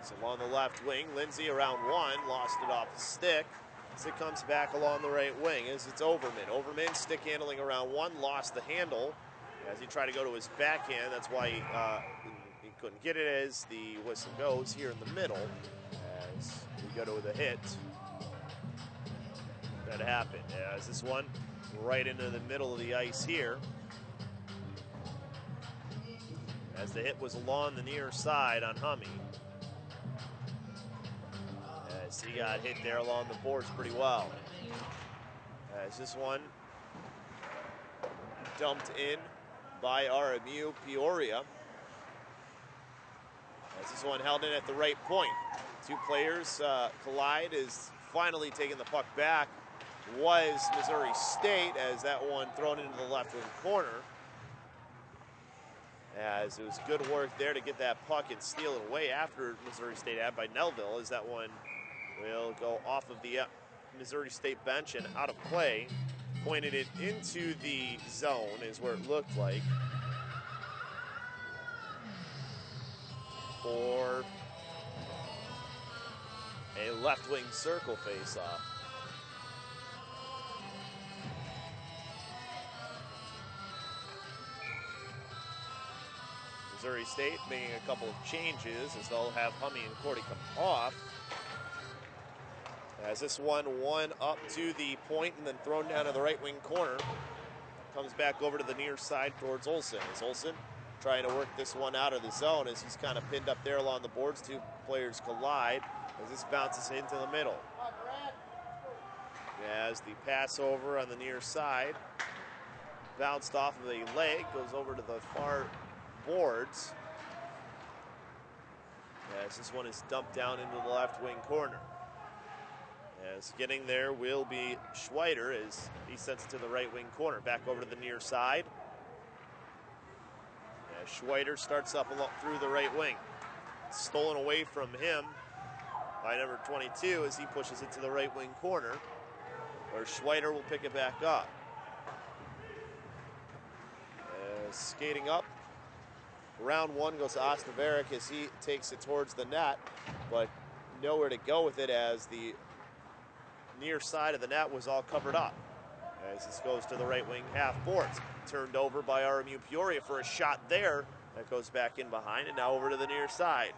So along the left wing, Lindsay around 1, lost it off the stick. As it comes back along the right wing, as it's Overman. Overman stick handling around one, lost the handle as he tried to go to his backhand. That's why he couldn't get it as the whistle goes here in the middle. As we go to the hit. That happened as this one right into the middle of the ice here. As the hit was along the near side on Hummy. As he got hit there along the boards pretty well. As this one dumped in by RMU Peoria. As this one held in at the right point. Two players collide as finally taking the puck back was Missouri State as that one thrown into the left wing corner. As it was good work there to get that puck and steal it away after Missouri State had by Nelville as that one will go off of the Missouri State bench and out of play. Pointed it into the zone is where it looked like. For a left wing circle face-off. Missouri State making a couple of changes as they'll have Hummy and Cordy come off. As this one up to the point and then thrown down to the right wing corner. Comes back over to the near side towards Olsen. As Olsen trying to work this one out of the zone as he's kind of pinned up there along the boards. Two players collide as this bounces into the middle. As the pass over on the near side bounced off of a leg, goes over to the far boards. As this one is dumped down into the left wing corner. As getting there will be Schweider as he sends it to the right wing corner. Back over to the near side. As Schweider starts up through the right wing. Stolen away from him by number 22 as he pushes it to the right wing corner, where Schweider will pick it back up. Skating up. Round one goes to Ostaveric as he takes it towards the net, but nowhere to go with it as the near side of the net was all covered up. As this goes to the right wing half boards. Turned over by RMU Peoria for a shot there. That goes back in behind and now over to the near side.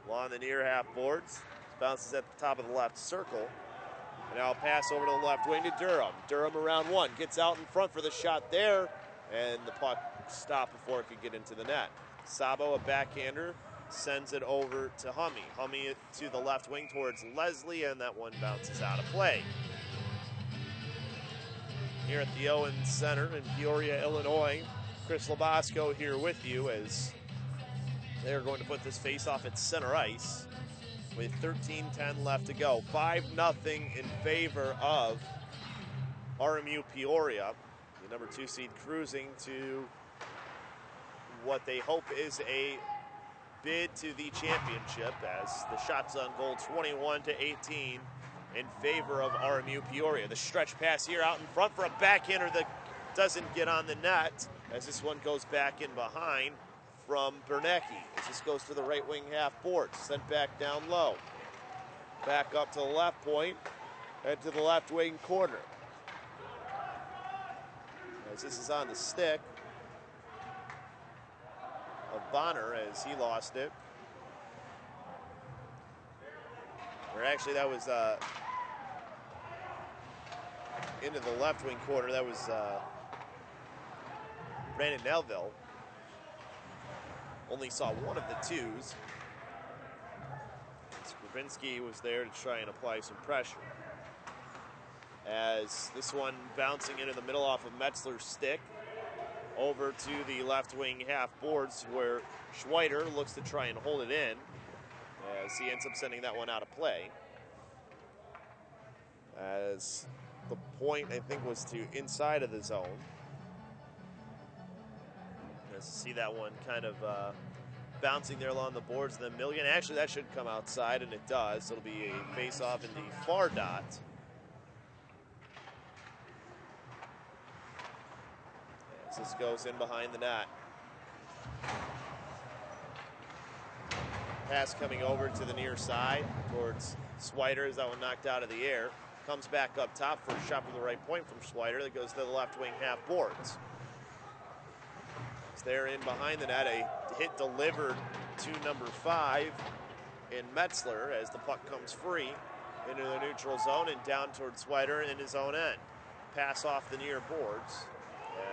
Along the near half boards. Bounces at the top of the left circle. And now a pass over to the left wing to Durham. Durham around one. Gets out in front for the shot there. And the puck stopped before it could get into the net. Sabo, a backhander, sends it over to Hummy. Hummy to the left wing towards Leslie, and that one bounces out of play. Here at the Owens Center in Peoria, Illinois, Chris Labasco here with you as they're going to put this face-off at center ice with 13:10 left to go. 5-0 in favor of RMU Peoria. The number 2 seed cruising to what they hope is a bid to the championship as the shots on goal 21-18 in favor of RMU Peoria. The stretch pass here out in front for a backhander that doesn't get on the net as this one goes back in behind from Bernecki. As this goes to the right wing half board, sent back down low. Back up to the left point and to the left wing corner. As this is on the stick of Bonner as he lost it. Or actually that was into the left wing corner. That was Brandon Nelville. Only saw one of the twos. Skrbinski was there to try and apply some pressure. As this one bouncing into the middle off of Metzler's stick. Over to the left wing half boards where Schweider looks to try and hold it in as he ends up sending that one out of play. As the point, I think, was to inside of the zone. As you see that one kind of bouncing there along the boards. And then Milligan, actually that should come outside, and it does. It'll be a face-off in the far dot. As this goes in behind the net. Pass coming over to the near side towards Swider as that one knocked out of the air. Comes back up top for a shot from the right point from Swider that goes to the left wing half boards. As they're in behind the net, a hit delivered to number 5 in Metzler as the puck comes free into the neutral zone and down towards Swider in his own end. Pass off the near boards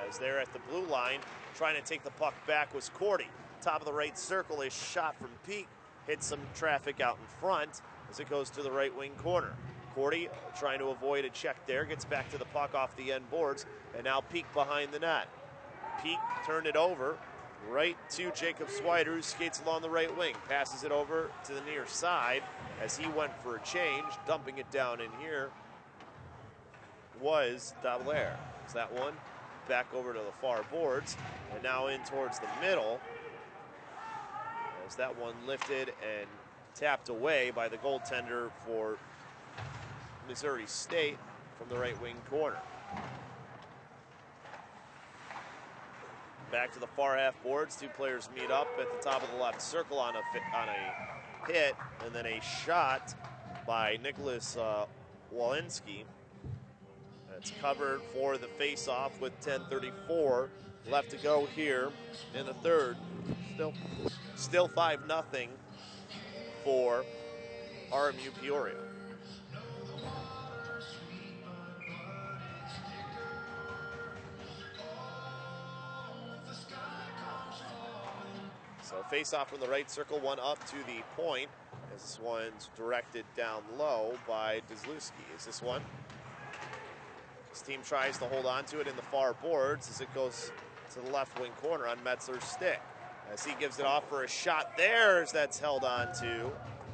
as they're at the blue line trying to take the puck back was Cordy. Top of the right circle, a shot from Peak hits some traffic out in front as it goes to the right wing corner. Cordy trying to avoid a check there, gets back to the puck off the end boards, and now Peak behind the net. Peak turned it over right to Jacob Swider, who skates along the right wing, passes it over to the near side as he went for a change, dumping it down in here was Dallaire. Is that one back over to the far boards and now in towards the middle as that one lifted and tapped away by the goaltender for Missouri State from the right wing corner. Back to the far half boards. Two players meet up at the top of the left circle on a hit, and then a shot by Nicholas Walensky. That's covered for the face-off with 10:34 left to go here in the third. Still 5-0 for RMU Peoria. So face-off from the right circle, one up to the point. As this one's directed down low by Dizlewski. Is this one? This team tries to hold on to it in the far boards as it goes to the left wing corner on Metzler's stick. As he gives it off for a shot there, as that's held on to.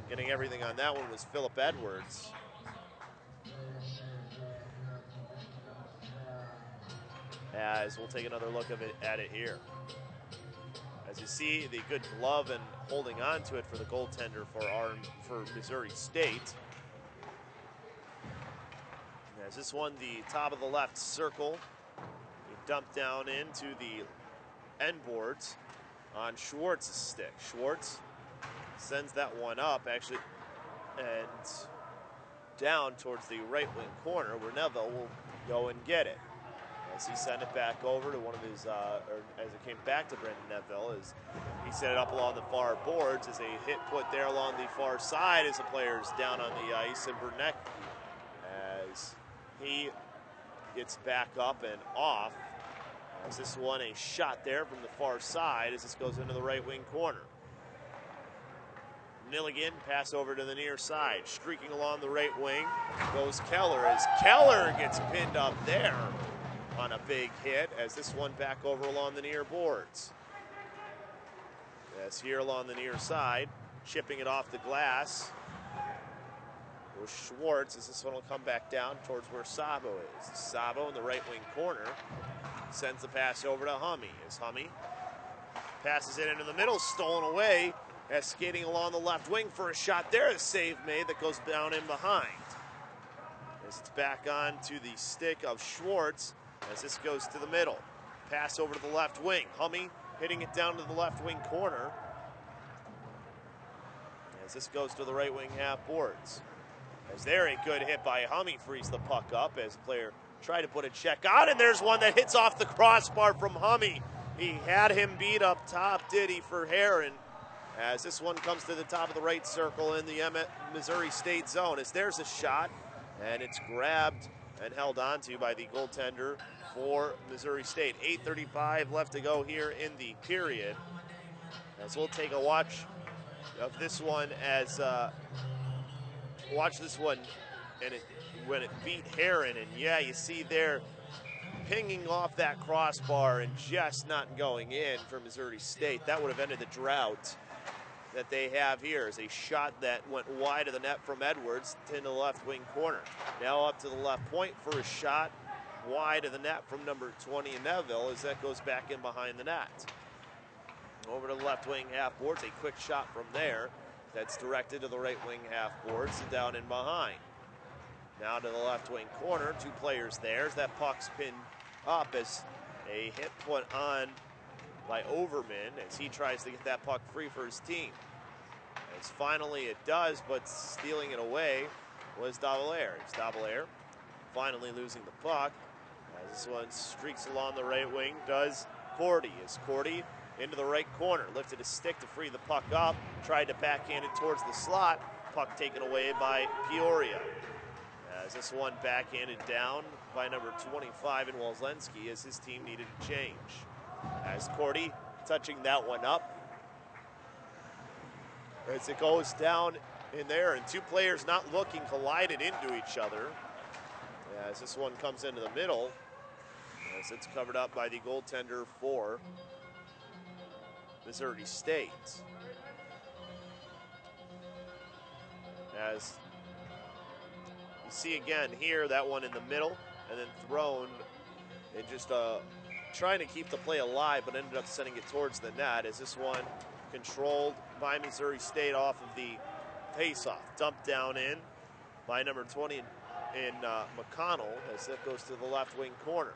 Getting everything on that one was Philip Edwards. As we'll take another look at it here. As you see, the good glove and holding on to it for the goaltender for Missouri State. As this one, the top of the left circle, dumped down into the end boards on Schwartz's stick. Schwartz sends that one up, actually, and down towards the right wing corner where Neville will go and get it. As he sent it back over to one of his, or as it came back to Brendan Neville, as he set it up along the far boards, as a hit put there along the far side as the player's down on the ice, and Burnett, as he gets back up and off, as this one a shot there from the far side as this goes into the right wing corner. Milligan, pass over to the near side, streaking along the right wing goes Keller, as Keller gets pinned up there on a big hit as this one back over along the near boards. As here along the near side, chipping it off the glass was Schwartz as this one will come back down towards where Sabo is. Sabo in the right wing corner sends the pass over to Hummey as Hummey passes it into the middle, stolen away as skating along the left wing for a shot there. A save made that goes down in behind. As it's back on to the stick of Schwartz as this goes to the middle. Pass over to the left wing. Hummey hitting it down to the left wing corner. As this goes to the right wing half boards. As there, a good hit by Hummey frees the puck up as the player tried to put a check on, and there's one that hits off the crossbar from Hummey. He had him beat up top, did he, for Heron. As this one comes to the top of the right circle in the Missouri State zone. As there's a shot, and it's grabbed and held onto by the goaltender for Missouri State. 8:35 left to go here in the period. As we'll take a watch of this one as watch this one and when it beat Heron, and yeah, you see there pinging off that crossbar and just not going in for Missouri State. That would have ended the drought that they have here as a shot that went wide of the net from Edwards into the left wing corner. Now up to the left point for a shot wide of the net from number 20 Neville as that goes back in behind the net. Over to the left wing half boards, a quick shot from there that's directed to the right wing half boards and down in behind. Now to the left wing corner, two players there as that puck's pinned up as a hit put on by Overman as he tries to get that puck free for his team. As finally it does, but stealing it away was Davalier. It's Davalier finally losing the puck. As this one streaks along the right wing, does Cordy. As Cordy into the right corner, lifted his stick to free the puck up, tried to backhand it towards the slot. Puck taken away by Peoria. As this one backhanded down by number 25 in Walzensky as his team needed a change. As Cordy touching that one up. As it goes down in there, and two players not looking collided into each other. As this one comes into the middle, as it's covered up by the goaltender for Missouri State. As you see again here, that one in the middle, and then thrown, and just trying to keep the play alive, but ended up sending it towards the net. As this one controlled by Missouri State off of the faceoff, dumped down in by number 20 in McConnell, as that goes to the left wing corner.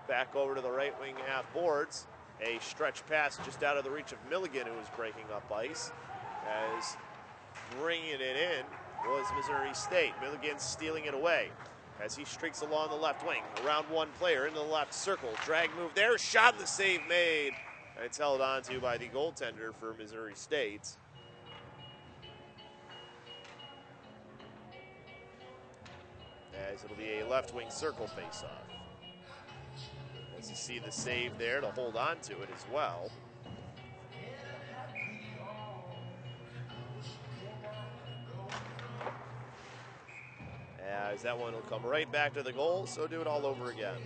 Back over to the right wing half boards. A stretch pass just out of the reach of Milligan, who was breaking up ice. As bringing it in was Missouri State. Milligan stealing it away as he streaks along the left wing. Around one player into the left circle. Drag move there. Shot, and the save made. And it's held on to by the goaltender for Missouri State. As it'll be a left wing circle faceoff. As you see the save there to hold on to it as well. As that one will come right back to the goal, so do it all over again.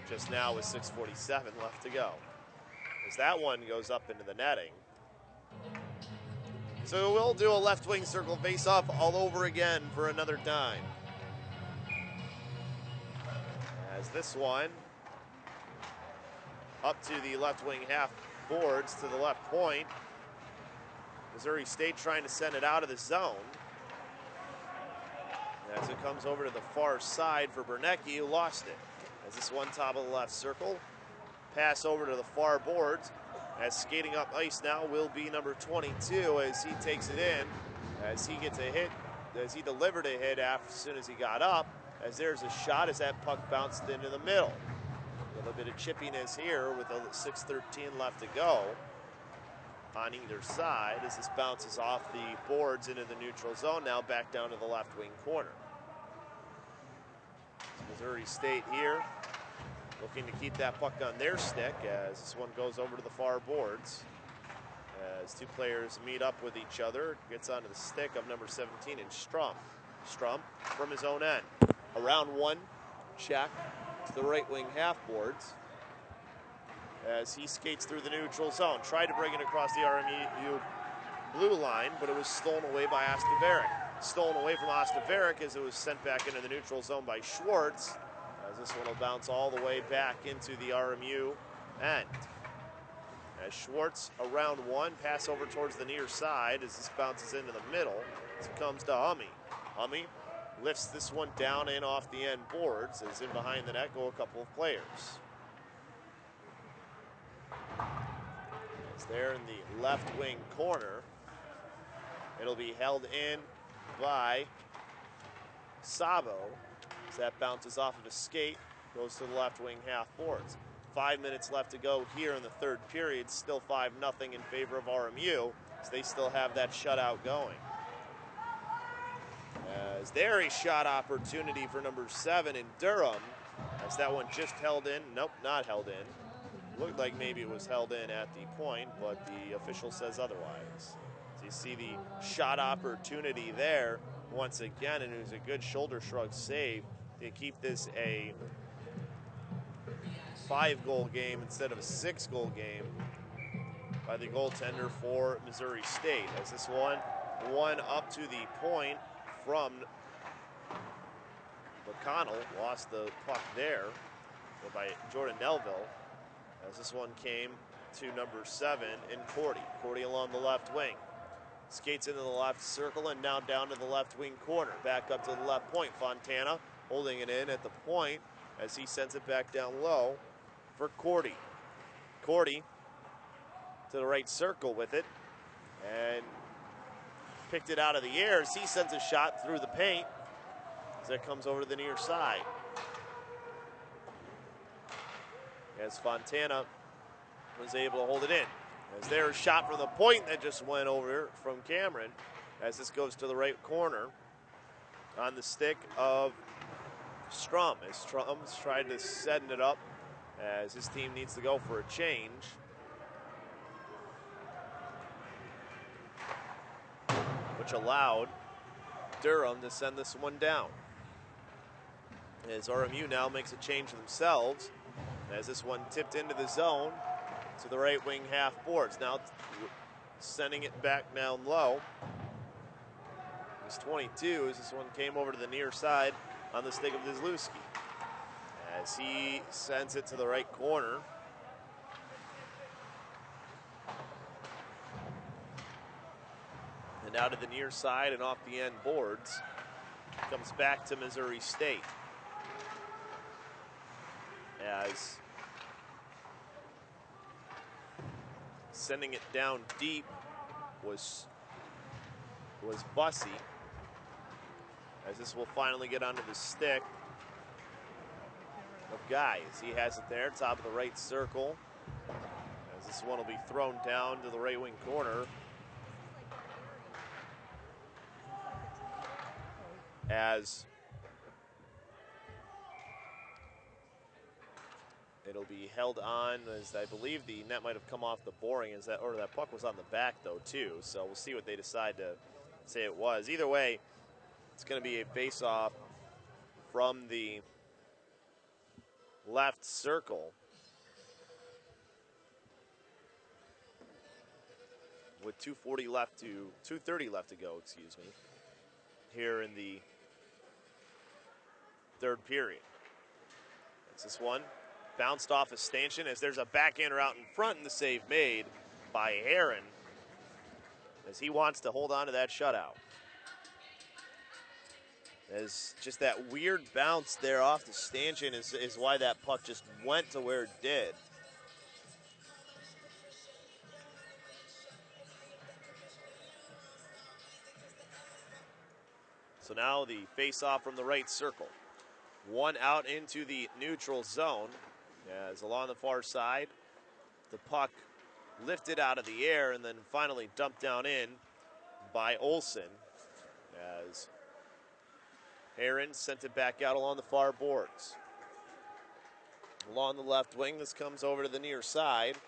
Just now with 6:47 left to go. As that one goes up into the netting. So we'll do a left wing circle face-off all over again for another dime. As this one up to the left wing half boards to the left point. Missouri State trying to send it out of the zone. As it comes over to the far side for Bernecki, who lost it. As this one top of the left circle. Pass over to the far boards. As skating up ice now will be number 22 as he takes it in. As he gets a hit, as he delivered a hit as soon as he got up. As there's a shot as that puck bounced into the middle. A little bit of chippiness here with a 6:13 left to go on either side as this bounces off the boards into the neutral zone, now back down to the left wing corner. Missouri State here looking to keep that puck on their stick as this one goes over to the far boards. As two players meet up with each other, gets onto the stick of number 17 in Strum. Strum from his own end. Around one, check to the right wing half boards as he skates through the neutral zone. Tried to bring it across the RMU blue line, but it was stolen away by Ostavaric. Stolen away from Ostavaric as it was sent back into the neutral zone by Schwartz. As this one will bounce all the way back into the RMU end. As Schwartz around one, pass over towards the near side as this bounces into the middle. As it comes to Hummey. Hummey lifts this one down and off the end boards as in behind the net go a couple of players. As there in the left wing corner, it'll be held in by Sabo. As that bounces off of a skate, goes to the left wing half boards. 5 minutes left to go here in the third period. Still 5-0 in favor of RMU as they still have that shutout going. As there a shot opportunity for number 7 in Durham. As that one just held in. Nope, not held in. Looked like maybe it was held in at the point, but the official says otherwise. So you see the shot opportunity there once again, and it was a good shoulder shrug save to keep this a 5-goal game instead of a 6-goal game by the goaltender for Missouri State. As this one up to the point from McConnell, lost the puck there by Jordan Nelville. As this one came to number 7 in Cordy. Cordy along the left wing. Skates into the left circle and now down to the left wing corner. Back up to the left point. Fontana holding it in at the point as he sends it back down low for Cordy. Cordy to the right circle with it and picked it out of the air as he sends a shot through the paint as that comes over to the near side. As Fontana was able to hold it in. As there's a shot from the point that just went over from Cameron as this goes to the right corner on the stick of Strum. As Strum's tried to set it up as his team needs to go for a change. Which allowed Durham to send this one down. As RMU now makes a change themselves as this one tipped into the zone to the right wing half boards. Now sending it back down low. It's 22 as this one came over to the near side on the stick of Dizlewski. As he sends it to the right corner. And out to the near side and off the end boards. Comes back to Missouri State. As sending it down deep was Bussey. As this will finally get onto the stick of Guy. As he has it there, top of the right circle. As this one will be thrown down to the right wing corner. As it'll be held on, as I believe the net might have come off the boring, as that, or that puck was on the back though too. So we'll see what they decide to say it was. Either way, it's going to be a face-off from the left circle with 2:30 left to go, excuse me, here in the third period. It's this one bounced off a stanchion as there's a backhander out in front and the save made by Heron as he wants to hold on to that shutout. As just that weird bounce there off the stanchion is why that puck just went to where it did. So now the face-off from the right circle. One out into the neutral zone. As along the far side, the puck lifted out of the air and then finally dumped down in by Olsen. As Heron sent it back out along the far boards. Along the left wing, this comes over to the near side.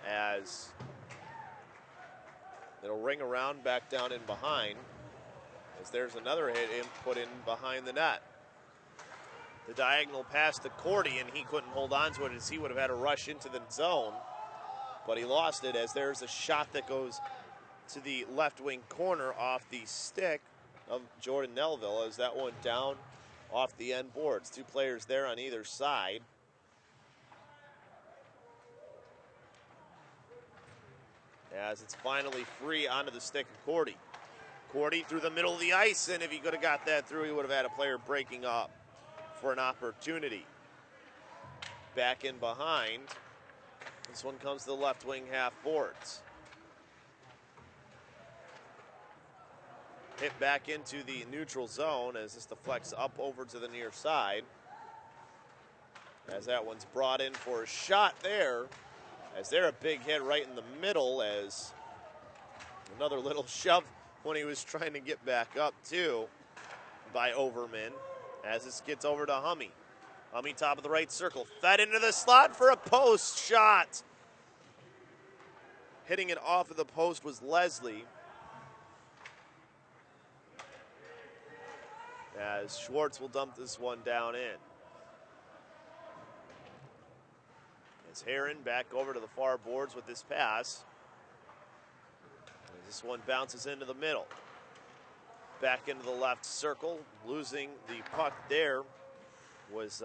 As it'll ring around back down in behind. As there's another hit put in behind the net. The diagonal pass to Cordy, and he couldn't hold on to it as he would have had to rush into the zone. But he lost it as there's a shot that goes to the left wing corner off the stick of Jordan Nelville as that one down off the end boards. Two players there on either side. As it's finally free onto the stick of Cordy. Cordy through the middle of the ice, and if he could have got that through, he would have had a player breaking up for an opportunity. Back in behind. This one comes to the left wing half boards. Hit back into the neutral zone as this deflects up over to the near side. As that one's brought in for a shot there. As they're a big hit right in the middle as another little shove when he was trying to get back up too by Overman. As this gets over to Hummy. Hummy top of the right circle. Fed into the slot for a post shot. Hitting it off of the post was Leslie. As Schwartz will dump this one down in. As Heron back over to the far boards with this pass. As this one bounces into the middle. Back into the left circle, losing the puck there was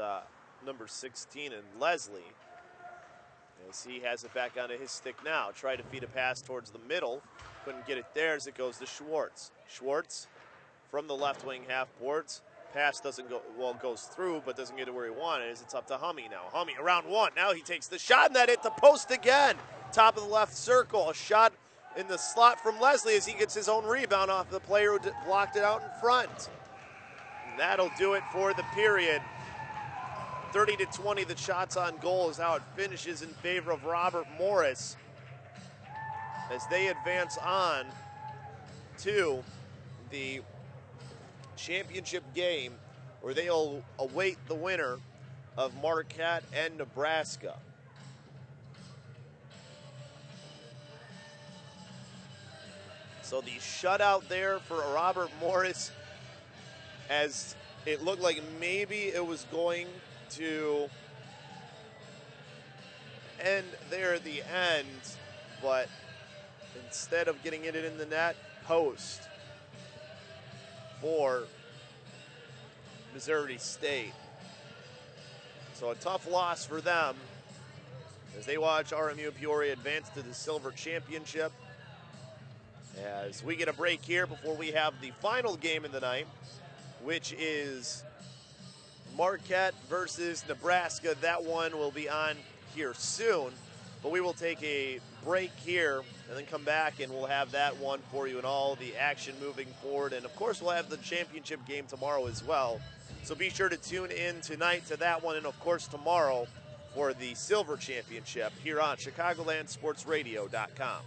number 16 and Leslie. As he has it back onto his stick now. Tried to feed a pass towards the middle. Couldn't get it there as it goes to Schwartz. Schwartz from the left wing half boards pass doesn't go, well, goes through, but doesn't get to where he wanted. It's up to Hummey now. Hummey around one. Now he takes the shot, and that hit the post again. Top of the left circle. A shot in the slot from Leslie as he gets his own rebound off the player who blocked it out in front. And that'll do it for the period. 30-20, the shots on goal is how it finishes in favor of Robert Morris as they advance on to the championship game where they'll await the winner of Marquette and Nebraska. So the shutout there for Robert Morris, as it looked like maybe it was going to end there at the end, but instead of getting it in the net, post for Missouri State. So a tough loss for them as they watch RMU Peoria advance to the Silver Championship. As we get a break here before we have the final game of the night, which is Marquette versus Nebraska. That one will be on here soon, but we will take a break here and then come back and we'll have that one for you and all the action moving forward. And of course, we'll have the championship game tomorrow as well. So be sure to tune in tonight to that one and of course tomorrow for the Silver Championship here on ChicagolandSportsRadio.com.